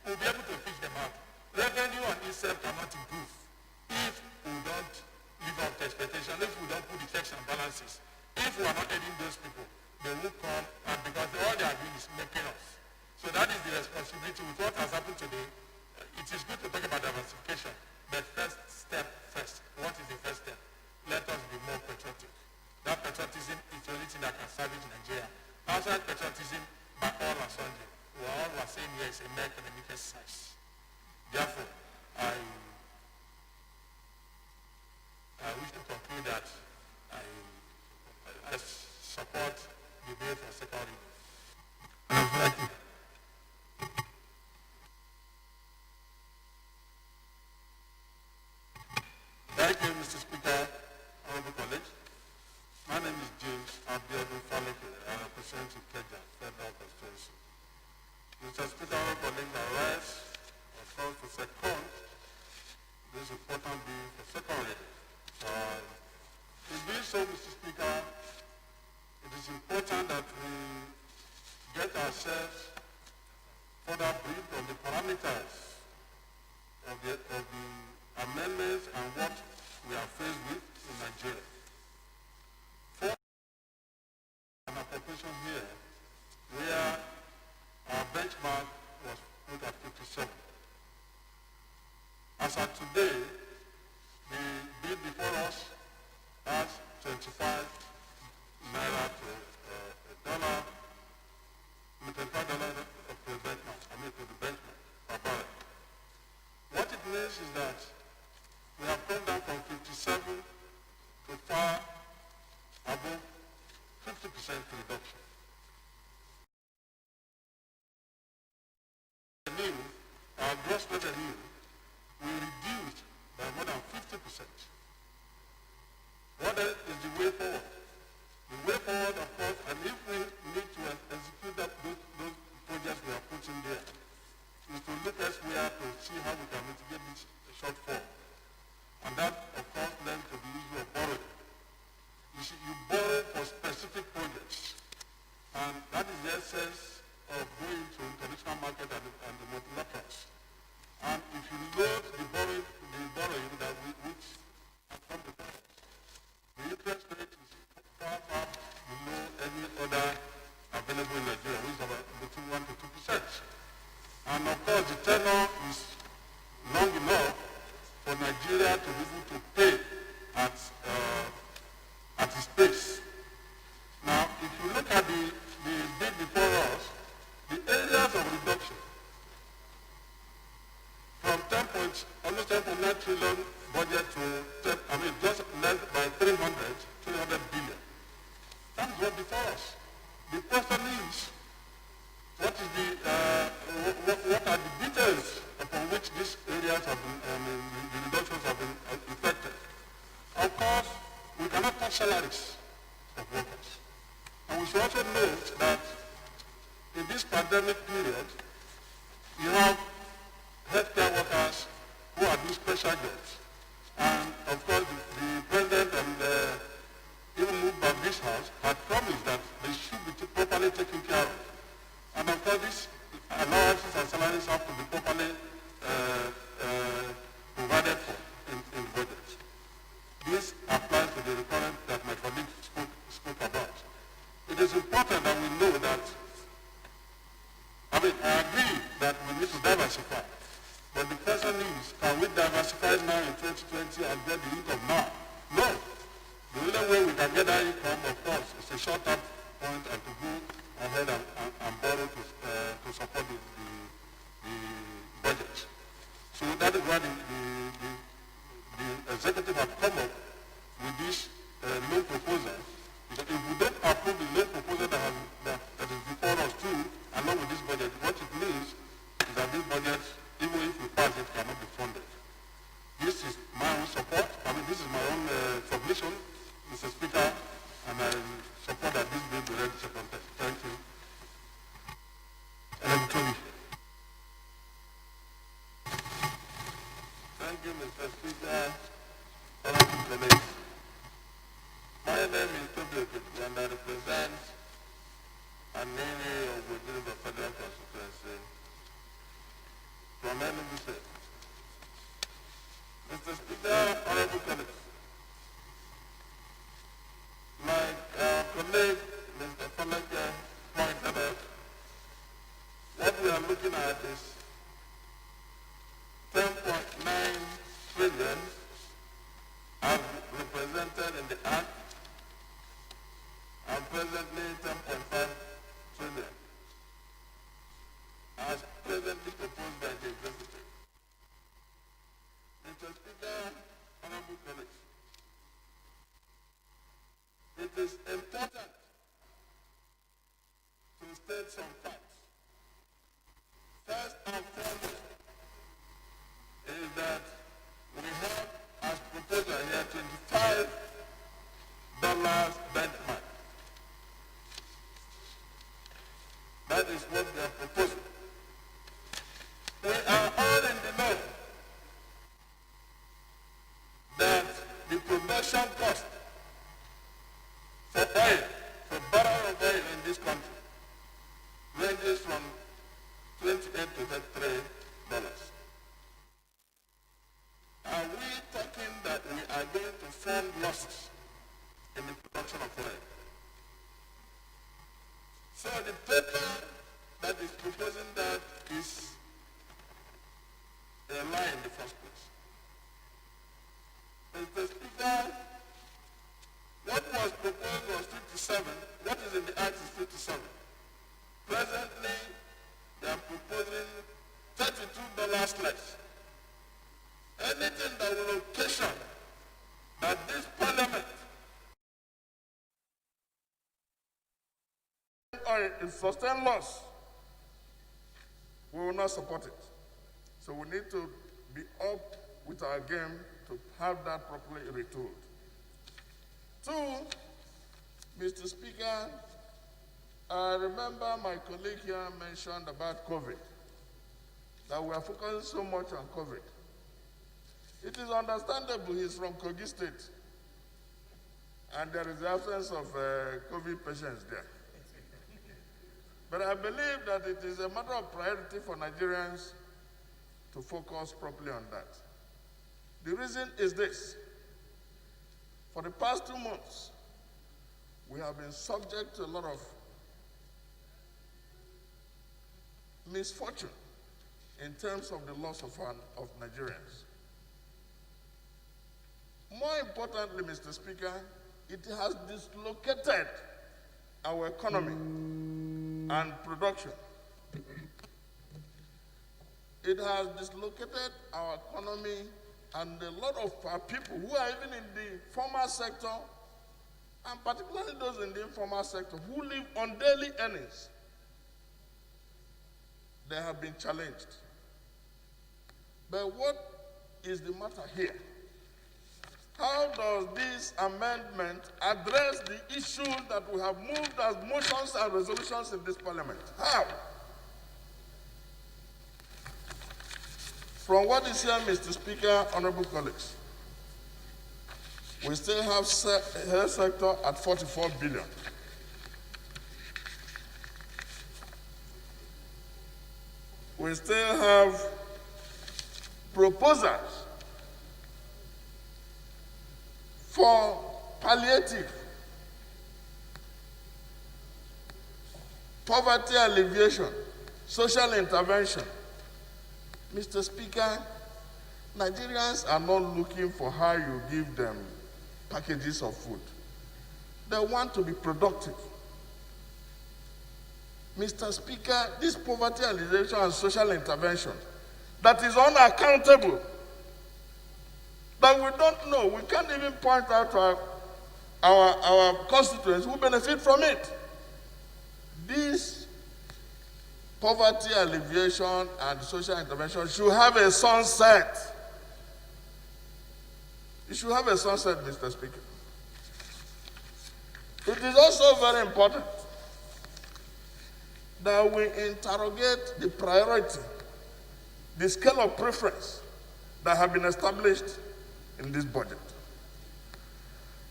Speaker 8: we'll be able to fish them out. Revenue on itself cannot improve if we don't live up to expectation, if we don't put the checks and balances. If we are not aiding those people, they will come, and because all they are doing is making us. So that is the responsibility with what has happened today. It is good to talk about diversification, but first step first. What is the first step? Let us be more patriotic. That patriotism is the only thing that can salvage Nigeria. Outside patriotism, by all and sundry, all we are saying here is a mere economic exercise. Therefore, I wish to conclude that I support the bill for second reading. Thank you.
Speaker 4: Thank you, Mr. Speaker, Honorable College. My name is James Abiodun Faleke. I represent Ikeja Federal Constituency. Mr. Speaker, Honorable College, I rise of course to second this important bill for second reading. In doing so, Mr. Speaker, it is important that we get ourselves further briefed on the parameters of the amendments and what we are faced with in Nigeria. For an appropriation here, where our benchmark was put at 57. As at
Speaker 7: 7 to far above 50% reduction. Our gross revenue will reduce by more than 50%. What else is the way forward? The way forward, of course, and if we need to execute those projects we are putting there, is to look elsewhere to see how we can mitigate this shortfall. And that, of course, lends to the issue of borrowing. You see, you borrow for specific projects, and that is the essence of going to international market and the multilaterals. And if you load the borrowing that which has come to us, the interest rate is far, far below any other available in Nigeria, which is about between 1 to 2%. And of course, the tenor is long enough for Nigeria to be able to pay at its pace. Now, if you look at the bill before us, the areas of reduction from almost 10.9 trillion budget to, just less by 300 billion. That is what before us. The question is, what are the details upon which these areas have been, the reductions have been effected? Of course, we cannot touch salaries of workers. And we should also note that in this pandemic period, you have healthcare workers who are doing special jobs. And of course, the president and even moved by this house had promised that they should be properly taken care of. And of course, these allowances and salaries have to be properly provided for in the budget. This applies to the requirement that my colleague spoke about. It is important that we know that, I agree that we need to diversify. But the question is, can we diversify now in 2020 and get the income now? No. The only way we can get that income, of course, is a short-term point and to go ahead and borrow to support the budget. So that is why the executive have come up with this loan proposal. Because if we don't approve the loan proposal that is before us too, along with this budget, what it means is that this budget, even if we pass it, cannot be funded. This is my own support. This is my own submission, Mr. Speaker, and I support that this bill be read second time. Thank you. Thank you, Mr. Speaker. Honorable colleagues. My name is Toby and I represent a many of the federal constituency from Enugu State. Mr. Speaker, honorable colleagues, my colleague, Mr. Falake, pointed out what we are looking at is 10.9 trillion as represented in the Act, and presently 10.5 trillion as presently proposed by the executive. Mr. Speaker, honorable colleagues, it is important to state some facts. First and foremost is that we have as proposal here $25 benchmark. That is what they are proposing. We are all in the know that the production cost for oil, for barrel of oil in this country, ranges from $28 to $33. Are we talking that we are going to fund losses in the production of oil? So the paper that is proposing that is a lie in the first place. Mr. Speaker, what was proposed was 57. What is in the Act is 57. Presently, they are proposing $32 less. Anything that will occasion
Speaker 4: sustain loss, we will not support it. So we need to be up with our game to have that properly retooled. Two, Mr. Speaker, I remember my colleague here mentioned about COVID, that we are focusing so much on COVID. It is understandable he's from Kogi State, and there is the absence of COVID patients there. But I believe that it is a matter of priority for Nigerians to focus properly on that. The reason is this. For the past 2 months, we have been subject to a lot of misfortune in terms of the loss of Nigerians. More importantly, Mr. Speaker, it has dislocated our economy and production. It has dislocated our economy and a lot of our people who are even in the formal sector, and particularly those in the informal sector who live on daily earnings, they have been challenged. But what is the matter here? How does this amendment address the issues that we have moved as motions and resolutions in this parliament? How? From what is here, Mr. Speaker, honorable colleagues, we still have health sector at 44 billion. We still have proposals for palliative, poverty alleviation, social intervention. Mr. Speaker, Nigerians are not looking for how you give them packages of food. They want to be productive. Mr. Speaker, this poverty alleviation and social intervention that is unaccountable, that we don't know, we can't even point out to our constituents who benefit from it. This poverty alleviation and social intervention should have a sunset. It should have a sunset, Mr. Speaker. It is also very important that we interrogate the priority, the scale of preference that have been established in this budget.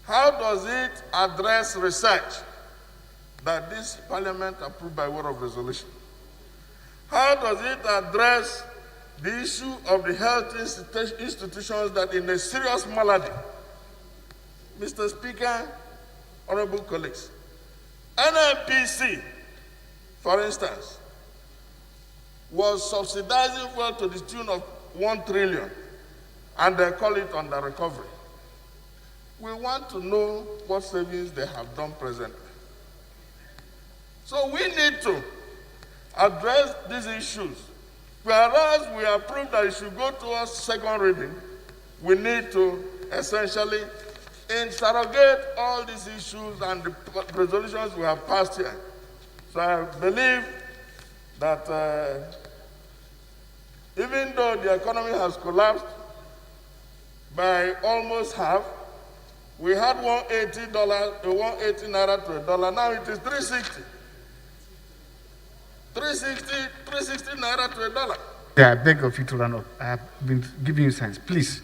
Speaker 4: How does it address research that this parliament approved by word of resolution? How does it address the issue of the health institutions that in a serious malady? Mr. Speaker, honorable colleagues, NNPC, for instance, was subsidizing fuel to the tune of 1 trillion, and they call it under recovery. We want to know what savings they have done presently. So we need to address these issues. Whereas we approved that it should go towards second reading, we need to essentially interrogate all these issues and the resolutions we have passed here. So I believe that even though the economy has collapsed by almost half, we had $180 naira to a dollar. Now it is 360. 360 naira to a dollar.
Speaker 1: Yeah, I beg of you to run up. I have been giving you signs. Please.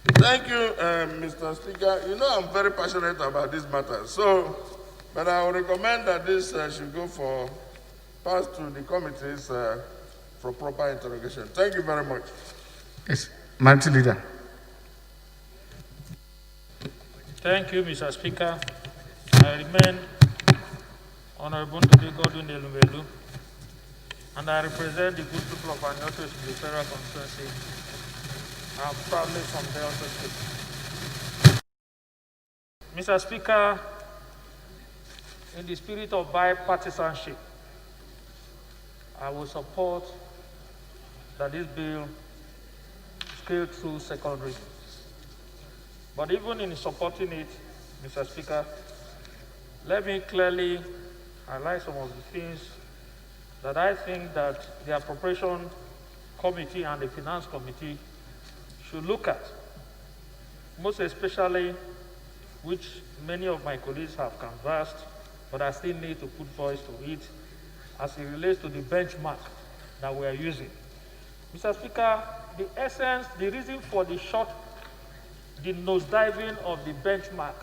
Speaker 4: Thank you, Mr. Speaker. You know I'm very passionate about this matter. But I would recommend that this should go pass to the committees for proper interrogation. Thank you very much.
Speaker 1: Yes, Minority Leader.
Speaker 9: Thank you, Mr. Speaker. I remain Honorable Godwin Elumelu, and I represent the good people of Anyoto in the federal constituency. I'm proudly from Delta State. Mr. Speaker, in the spirit of bipartisanship, I will support that this bill scale through second reading. But even in supporting it, Mr. Speaker, let me clearly highlight some of the things that I think that the Appropriation Committee and the Finance Committee should look at, most especially which many of my colleagues have canvassed, but I still need to put voice to it as it relates to the benchmark that we are using. Mr. Speaker, the essence, the reason for the nosediving of the benchmark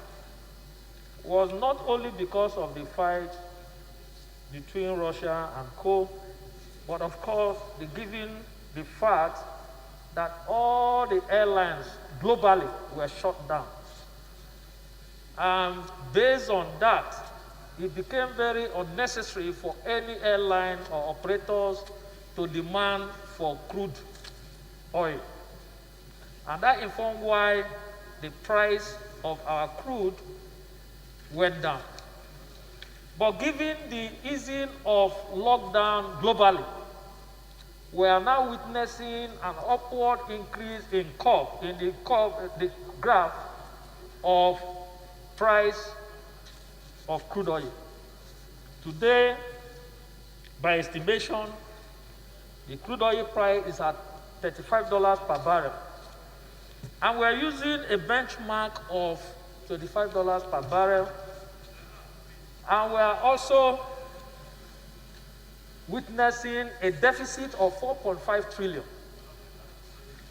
Speaker 9: was not only because of the fight between Russia and co, but of course, given the fact that all the airlines globally were shut down. And based on that, it became very unnecessary for any airline or operators to demand for crude oil. And that informed why the price of our crude went down. But given the easing of lockdown globally, we are now witnessing an upward increase in the graph of price of crude oil. Today, by estimation, the crude oil price is at $35 per barrel. And we're using a benchmark of $25 per barrel. And we are also witnessing a deficit of 4.5 trillion.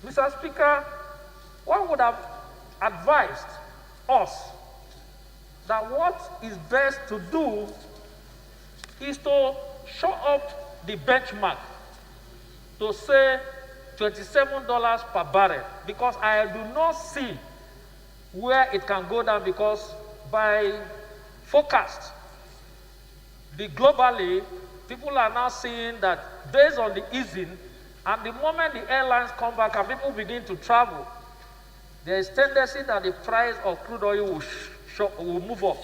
Speaker 9: Mr. Speaker, one would have advised us that what is best to do is to show up the benchmark to say $27 per barrel, because I do not see where it can go down, because by forecast, globally, people are now seeing that based on the easing, and the moment the airlines come back and people begin to travel, there is tendency that the price of crude oil will move up.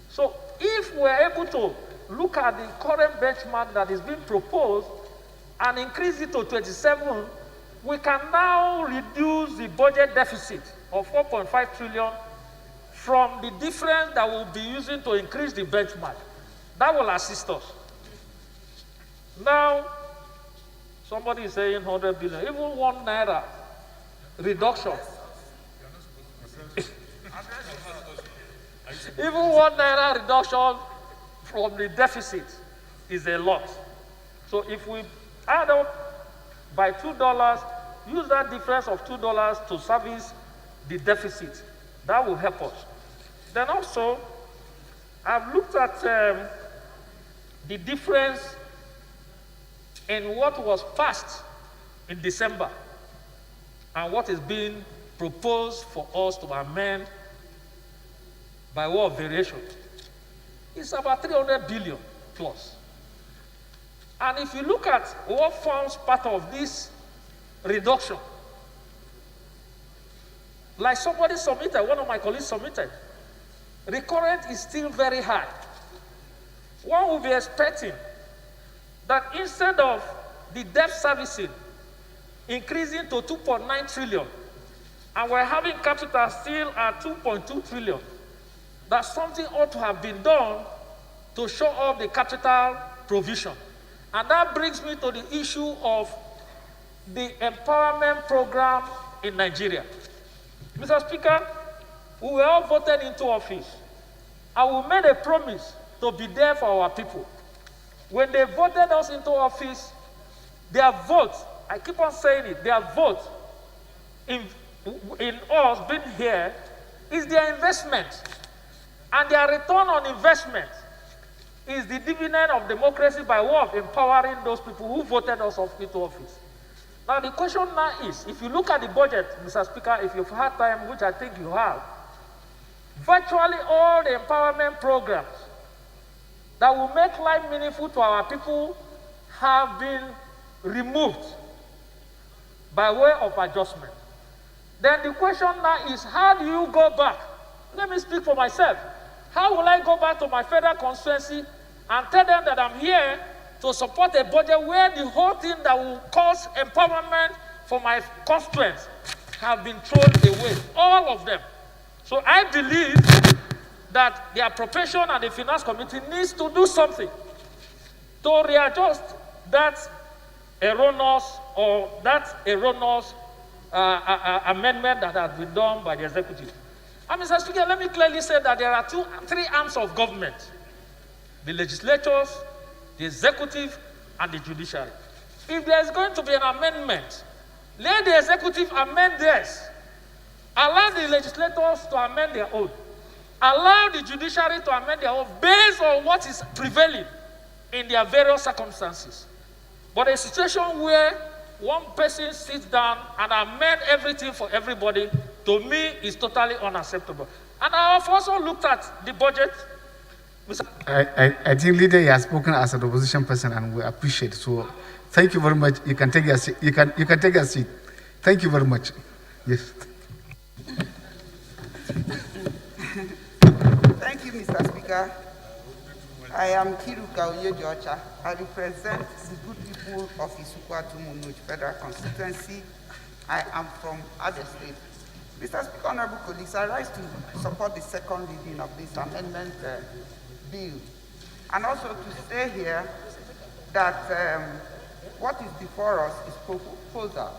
Speaker 9: So if we're able to look at the current benchmark that is being proposed and increase it to 27, we can now reduce the budget deficit of 4.5 trillion from the difference that we'll be using to increase the benchmark. That will assist us. Now, somebody is saying 100 billion, even 1 naira reduction. Even 1 naira reduction from the deficit is a lot. So if we add up by $2, use that difference of $2 to service the deficit, that will help us. Then also, I've looked at the difference in what was passed in December and what is being proposed for us to amend by way of variation. It's about 300 billion plus. And if you look at what forms part of this reduction, like somebody submitted, one of my colleagues submitted, recurrent is still very high. One will be expecting that instead of the debt servicing increasing to 2.9 trillion, and we're having capital still at 2.2 trillion, that something ought to have been done to show up the capital provision. And that brings me to the issue of the empowerment program in Nigeria. Mr. Speaker, we were all voted into office, and we made a promise to be there for our people. When they voted us into office, their vote, I keep on saying it, their vote in us being here is their investment. And their return on investment is the dividend of democracy by way of empowering those people who voted us into office. Now the question now is, if you look at the budget, Mr. Speaker, if you've had time, which I think you have, virtually all the empowerment programs that will make life meaningful to our people have been removed by way of adjustment. Then the question now is, how do you go back? Let me speak for myself. How will I go back to my federal constituency and tell them that I'm here to support a budget where the whole thing that will cause empowerment for my constituents have been thrown away, all of them. So I believe that the appropriation and the finance committee needs to do something to readjust that erroneous amendment that has been done by the executive. And Mr. Speaker, let me clearly say that there are three arms of government: the legislatures, the executive, and the judiciary. If there is going to be an amendment, let the executive amend theirs. Allow the legislators to amend their own. Allow the judiciary to amend their own based on what is prevailing in their various circumstances. But a situation where one person sits down and amend everything for everybody, to me, is totally unacceptable. And I have also looked at the budget.
Speaker 1: I think leader has spoken as an opposition person, and we appreciate. So, thank you very much. You can take your seat. You can take a seat. Thank you very much. Yes.
Speaker 12: Thank you, Mr. Speaker. I am Kiruka Oyejocha. I represent the good people of Isukwa Tumunuj Federal Constituency. I am from Abia State. Mr. Speaker, honorable colleagues, I rise to support the second reading of this amendment bill. And also to say here that what is before us is proposal.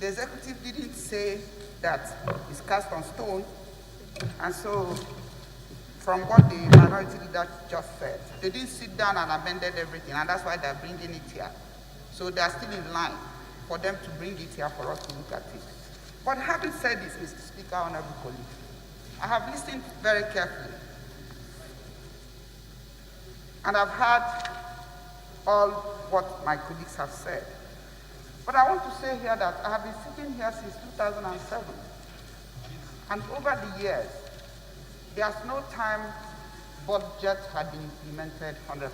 Speaker 12: The executive didn't say that it's cast on stone, and so from what the minority leader just said, they didn't sit down and amended everything, and that's why they're bringing it here. So they're still in line for them to bring it here for us to look at it. But having said this, Mr. Speaker, honorable colleagues, I have listened very carefully, and I've heard all what my colleagues have said. But I want to say here that I have been sitting here since 2007, and over the years, there's no time budget had been implemented 100%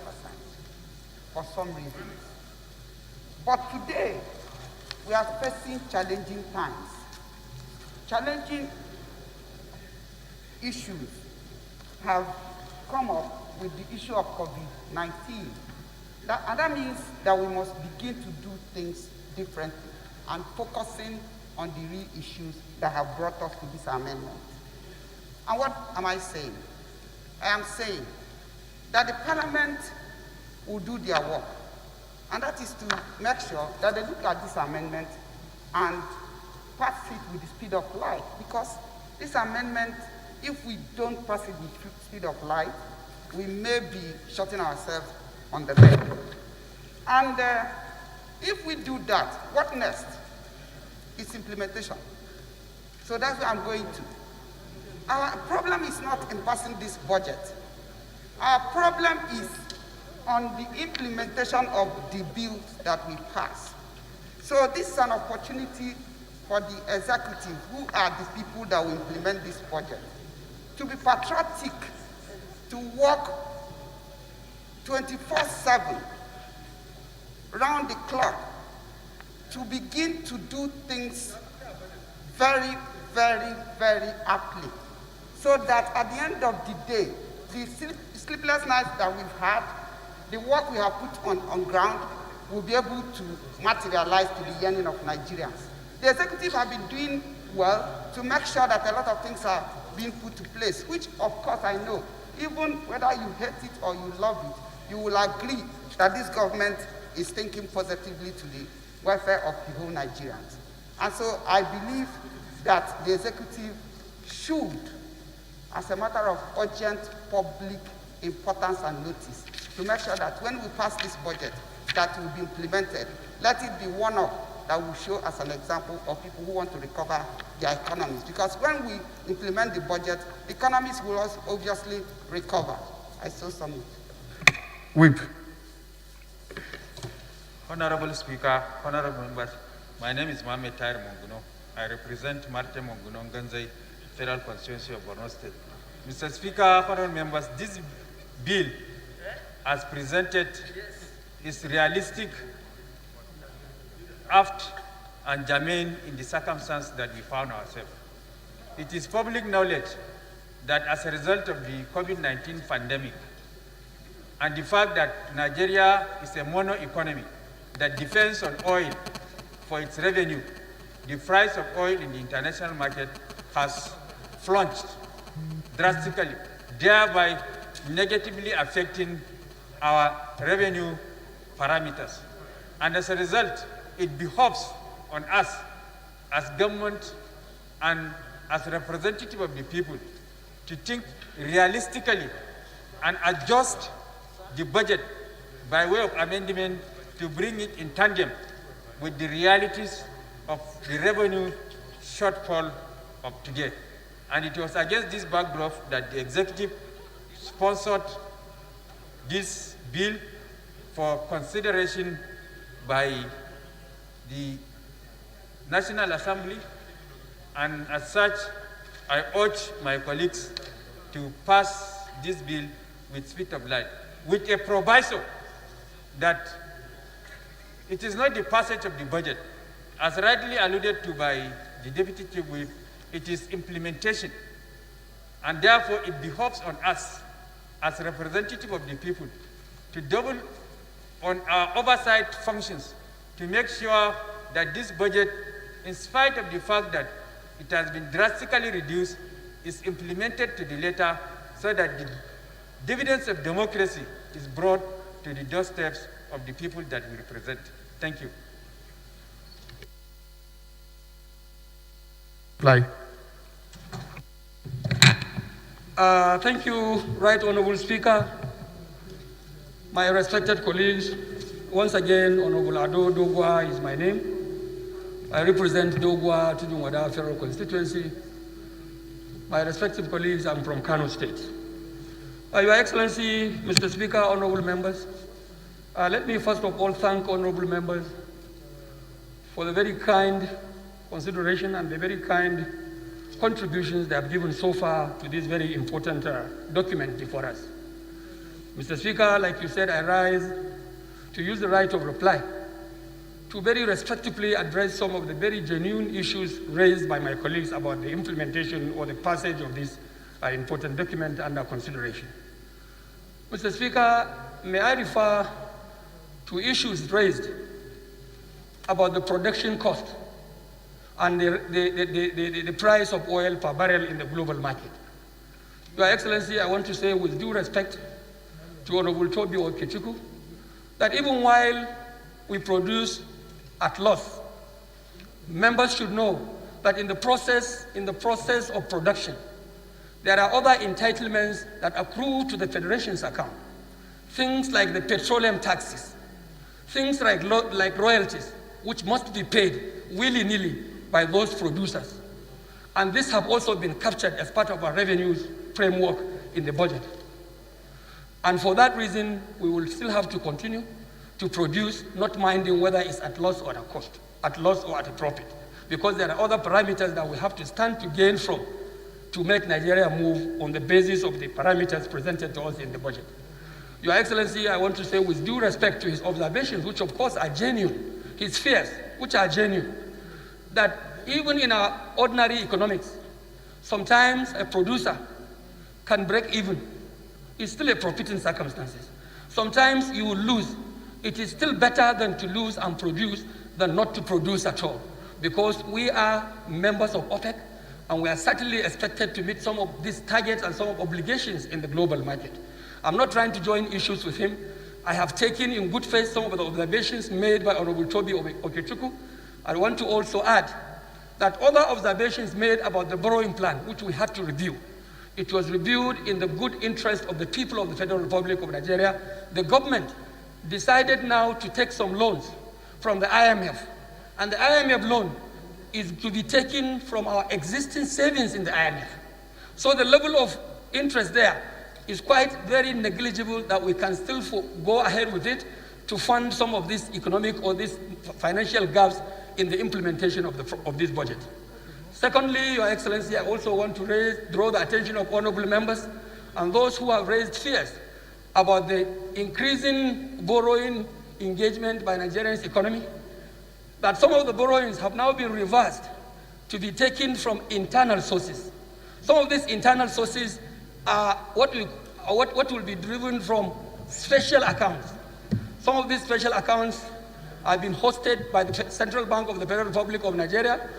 Speaker 12: for some reasons. But today, we are facing challenging times. Challenging issues have come up with the issue of COVID-19. And that means that we must begin to do things differently and focusing on the real issues that have brought us to this amendment. And what am I saying? I am saying that the Parliament will do their work, and that is to make sure that they look at this amendment and pass it with the speed of light, because this amendment, if we don't pass it with the speed of light, we may be shutting ourselves on the leg. And if we do that, what next? It's implementation. So that's where I'm going to. Our problem is not in passing this budget. Our problem is on the implementation of the bills that we pass. So this is an opportunity for the executive, who are the people that will implement this budget, to be patriotic, to work 24/7, round the clock, to begin to do things very, very, very aptly, so that at the end of the day, the sleepless nights that we've had, the work we have put on ground, will be able to materialize to the yearning of Nigerians. The executive have been doing well to make sure that a lot of things are being put to place, which of course I know, even whether you hate it or you love it, you will agree that this government is thinking positively to the welfare of the whole Nigerians. And so I believe that the executive should, as a matter of urgent public importance and notice, to make sure that when we pass this budget, that will be implemented. Let it be one of that will show as an example of people who want to recover their economies. Because when we implement the budget, economies will also obviously recover. I so submit.
Speaker 1: Whip.
Speaker 13: Honorable Speaker, honorable members, my name is Mohamed Tair Monguno. I represent Marte Monguno Nganzai, Federal Constituency of Borno State. Mr. Speaker, honorable members, this bill, as presented, is realistic, apt, and germane in the circumstance that we found ourselves. It is public knowledge that as a result of the COVID-19 pandemic and the fact that Nigeria is a mono economy that depends on oil for its revenue, the price of oil in the international market has plunged drastically, thereby negatively affecting our revenue parameters. And as a result, it behoves on us as government and as representative of the people to think realistically and adjust the budget by way of amendment to bring it in tandem with the realities of the revenue shortfall of today. And it was against this backdrop that the executive sponsored this bill for consideration by the National Assembly, and as such, I urge my colleagues to pass this bill with speed of light, with a proviso that it is not the passage of the budget, as rightly alluded to by the Deputy Chief Whip, it is implementation. And therefore, it behoves on us as representative of the people to double on our oversight functions to make sure that this budget, in spite of the fact that it has been drastically reduced, is implemented to the letter so that the dividends of democracy is brought to the doorsteps of the people that we represent. Thank you.
Speaker 1: Reply.
Speaker 5: Thank you, Right Honorable Speaker, my respected colleagues. Once again, Honorable Ado Dogwa is my name. I represent Dogwa Tujungwada Federal Constituency. My respected colleagues, I'm from Kano State. Your Excellency, Mr. Speaker, honorable members, let me first of all thank honorable members for the very kind consideration and the very kind contributions they have given so far to this very important document before us. Mr. Speaker, like you said, I rise to use the right of reply to very respectfully address some of the very genuine issues raised by my colleagues about the implementation or the passage of this important document under consideration. Mr. Speaker, may I refer to issues raised about the production cost and the price of oil per barrel in the global market. Your Excellency, I want to say with due respect to Honorable Toby Okechukwu, that even while we produce at loss, members should know that in the process of production, there are other entitlements that accrue to the Federation's account. Things like the petroleum taxes, things like royalties, which must be paid willy-nilly by those producers. And these have also been captured as part of our revenues framework in the budget. And for that reason, we will still have to continue to produce, not minding whether it's at loss or at cost, at loss or at a profit, because there are other parameters that we have to stand to gain from to make Nigeria move on the basis of the parameters presented to us in the budget. Your Excellency, I want to say with due respect to his observations, which of course are genuine, his fears, which are genuine, that even in our ordinary economics, sometimes a producer can break even. It's still a profit in circumstances. Sometimes you will lose. It is still better than to lose and produce than not to produce at all, because we are members of OPEC and we are certainly expected to meet some of these targets and some of obligations in the global market. I'm not trying to join issues with him. I have taken in good faith some of the observations made by Honorable Toby Okechukwu. I want to also add that other observations made about the borrowing plan, which we had to review, it was reviewed in the good interest of the people of the Federal Republic of Nigeria. The government decided now to take some loans from the IMF, and the IMF loan is to be taken from our existing savings in the IMF. So the level of interest there is quite very negligible that we can still go ahead with it to fund some of these economic or these financial gaps in the implementation of this budget. Secondly, Your Excellency, I also want to draw the attention of honorable members and those who have raised fears about the increasing borrowing engagement by Nigeria's economy, that some of the borrowings have now been reversed to be taken from internal sources. Some of these internal sources are what will be driven from special accounts. Some of these special accounts have been hosted by the Central Bank of the Federal Republic of Nigeria.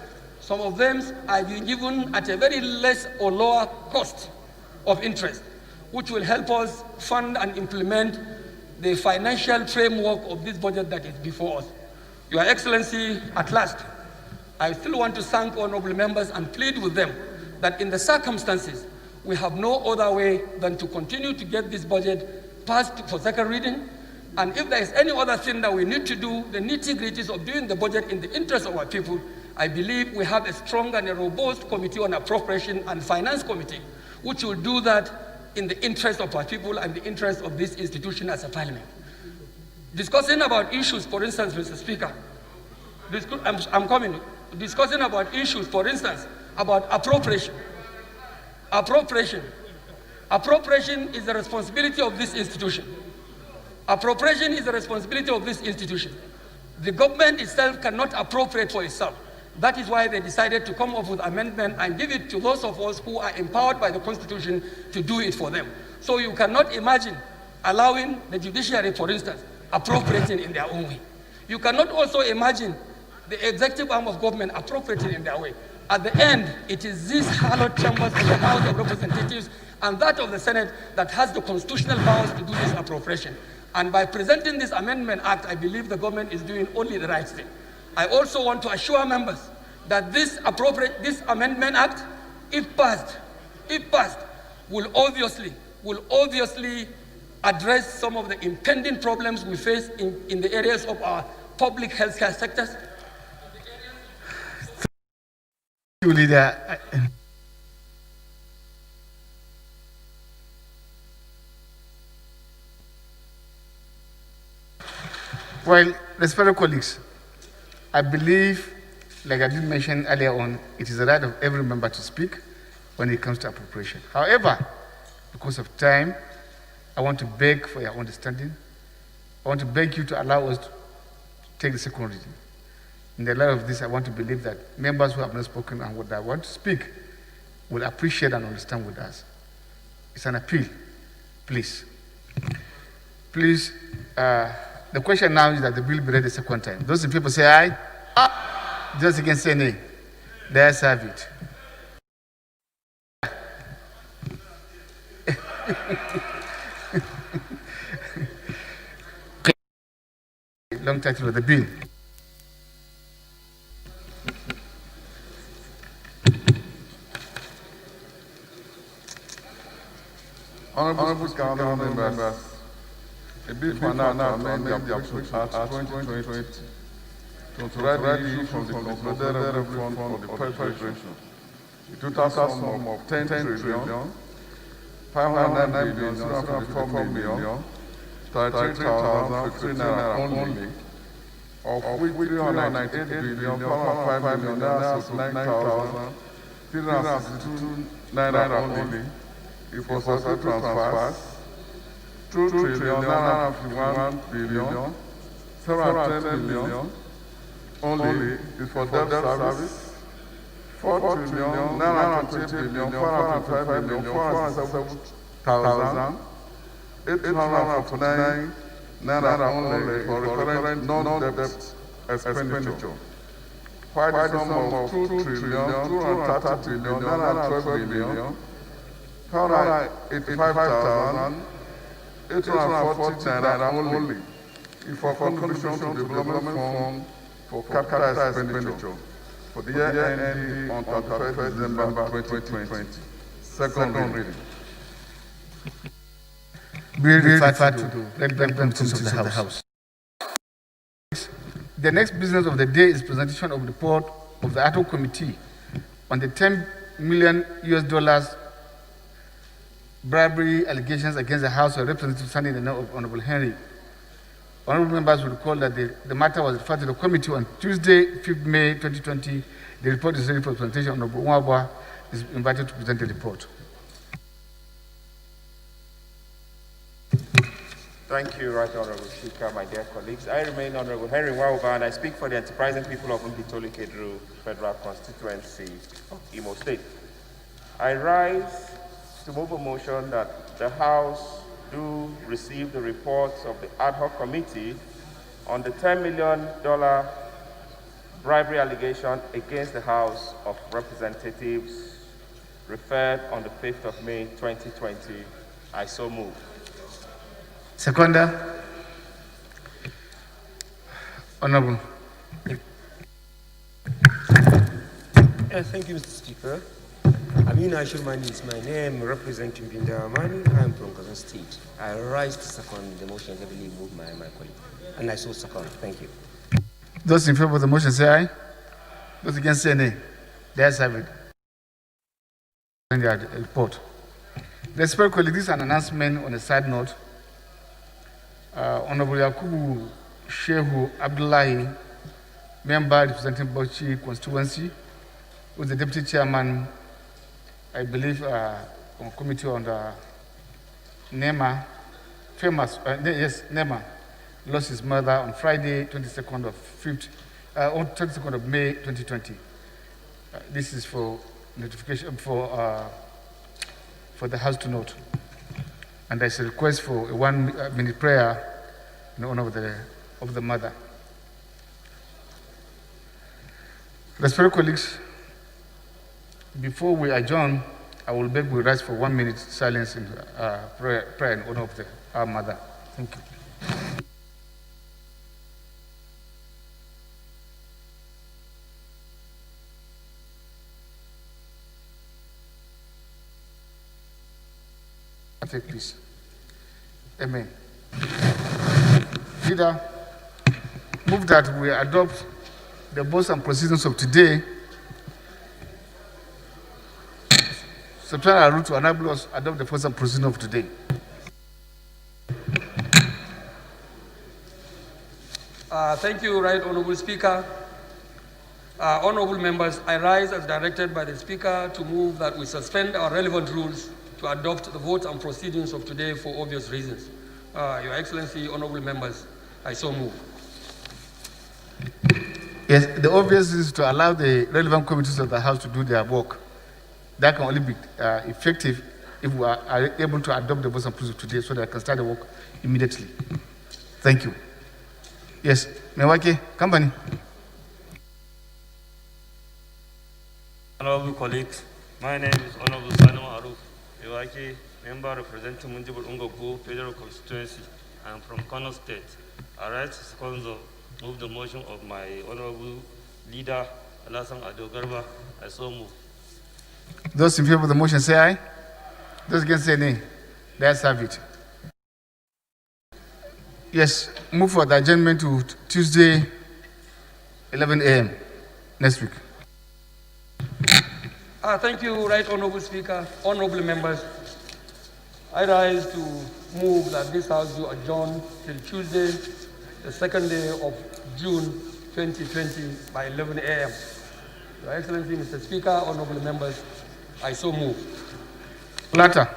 Speaker 5: Some of them are being given at a very less or lower cost of interest, which will help us fund and implement the financial framework of this budget that is before us. Your Excellency, at last, I still want to thank honorable members and plead with them that in the circumstances, we have no other way than to continue to get this budget passed for second reading. And if there is any other thing that we need to do, the nitty-gritties of doing the budget in the interest of our people, I believe we have a strong and a robust committee on appropriation and finance committee, which will do that in the interest of our people and the interest of this institution as a parliament. Discussing about issues, for instance, Mr. Speaker, discussing about issues, for instance, about appropriation. Appropriation is the responsibility of this institution. Appropriation is the responsibility of this institution. The government itself cannot appropriate for itself. That is why they decided to come up with amendment and give it to those of us who are empowered by the Constitution to do it for them. So you cannot imagine allowing the judiciary, for instance, appropriating in their own way. You cannot also imagine the executive arm of government appropriating in their way. At the end, it is these hallowed chambers of the House of Representatives and that of the Senate that has the constitutional powers to do this appropriation. And by presenting this Amendment Act, I believe the government is doing only the right thing. I also want to assure members that this Amendment Act, if passed, will obviously address some of the impending problems we face in the areas of our public healthcare sectors.
Speaker 1: Thank you, Leader. Well, respected colleagues, I believe, like I did mention earlier on, it is the right of every member to speak when it comes to appropriation. However, because of time, I want to beg for your understanding. I want to beg you to allow us to take the second reading. In the light of this, I want to believe that members who have not spoken and what I want to speak will appreciate and understand with us. It's an appeal, please. Please, the question now is that the bill be read the second time. Those people say aye, those against say nay. They have it. Long title of the bill.
Speaker 7: Honorable Council members, a bill for now to amend the Appropriations Act 2020 to provide the issue from the concluded revenue fund for the preparation. The total sum of 10 trillion, 509 billion, 044 million, 33,000 naira only, of which 398 billion, 405 million, 9,362 naira only, if for successful transfers, 2 trillion, 951 billion, 710 million only is for debt service, 4 trillion, 928 billion, 405 million, 407,000, 849 naira only for recurrent non-debt expenditure. While the sum of 2 trillion, 230 billion, 912 billion, 485,840 naira only is for contribution to the development fund for capital expenditure for the year ending on 31st December 2020. Second reading.
Speaker 1: Bill referred to the representatives of the House. The next business of the day is presentation of report of the ad hoc committee on the $10 million bribery allegations against the House of Representatives standing in the name of Honorable Henry. Honorable members will recall that the matter was referred to the committee on Tuesday, 5th May 2020. The report is ready for presentation. Honorable Mwabwa is invited to present the report.
Speaker 2: Thank you, Right Honorable Speaker, my dear colleagues. I remain Honorable Henry Wauba, and I speak for the enterprising people of Mbitoli Kedru Federal Constituency of Imo State. I rise to move a motion that the House do receive the reports of the ad hoc committee on the $10 million bribery allegation against the House of Representatives referred on the 5th of May 2020. I so move.
Speaker 1: Seconder. Honorable.
Speaker 14: Thank you, Mr. Speaker. Amin Ashurmani is my name, representing Binda Amani. I am from Kazan State. I rise to second the motion heavily moved by my colleague. And I so second. Thank you.
Speaker 1: Those in favor of the motion say aye. Those against say nay. The ayes have it. The report. Respect colleagues, this is an announcement on a side note. Honorable Yakubu Shehu Abdullahi, member representing Bauchi constituency, who is the deputy chairman, I believe, on committee on the NEMA, NEMA, lost his mother on Friday, 22nd of May 2020. This is for notification for the House to note. And there's a request for a 1 minute prayer in honor of the mother. Respected colleagues, before we adjourn, I will beg we rise for 1 minute silence in prayer in honor of our mother. Thank you. Take please. Amen. Leader, move that we adopt the votes and proceedings of today. Substitute our rule to enable us to adopt the votes and proceedings of today.
Speaker 5: Thank you, Right Honorable Speaker. Honorable members, I rise as directed by the Speaker to move that we suspend our relevant rules to adopt the votes and proceedings of today for obvious reasons. Your Excellency, honorable members, I so move.
Speaker 1: Yes, the obvious is to allow the relevant committees of the House to do their work. That can only be effective if we are able to adopt the votes and proceedings today so that I can start the work immediately. Thank you. Yes, Mewake, company.
Speaker 15: Honorable colleagues, my name is Honorable Sanu Aruf. Mewake, member representing Munjibur Ungogu Federal Constituency. I am from Kano State. I rise to second move the motion of my honorable leader, Alassane Ado Garba. I so move.
Speaker 1: Those in favor of the motion say aye. Those against say nay. The ayes have it. Yes, move for the adjournment to Tuesday, 11 a.m. next week.
Speaker 5: Thank you, Right Honorable Speaker, honorable members. I rise to move that this House do adjourn till Tuesday, the 2nd day of June 2020 by 11 a.m. Your Excellency, Mr. Speaker, honorable members, I so move.
Speaker 1: Latter.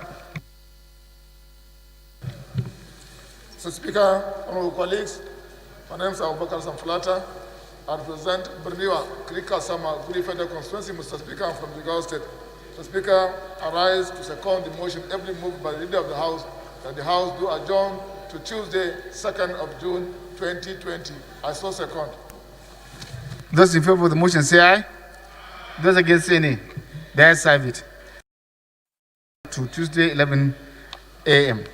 Speaker 3: Mr. Speaker, honorable colleagues, my name is Abubakar Samfulata. I represent Berniwa, Krika Sama, Guri Federal Constituency. Mr. Speaker, I'm from Jigawa State. Mr. Speaker, I rise to second the motion every moved by the leader of the House that the House do adjourn to Tuesday, 2nd of June 2020. I so second.
Speaker 1: Those in favor of the motion say aye. Those against say nay. The ayes have it. To Tuesday, 11 a.m.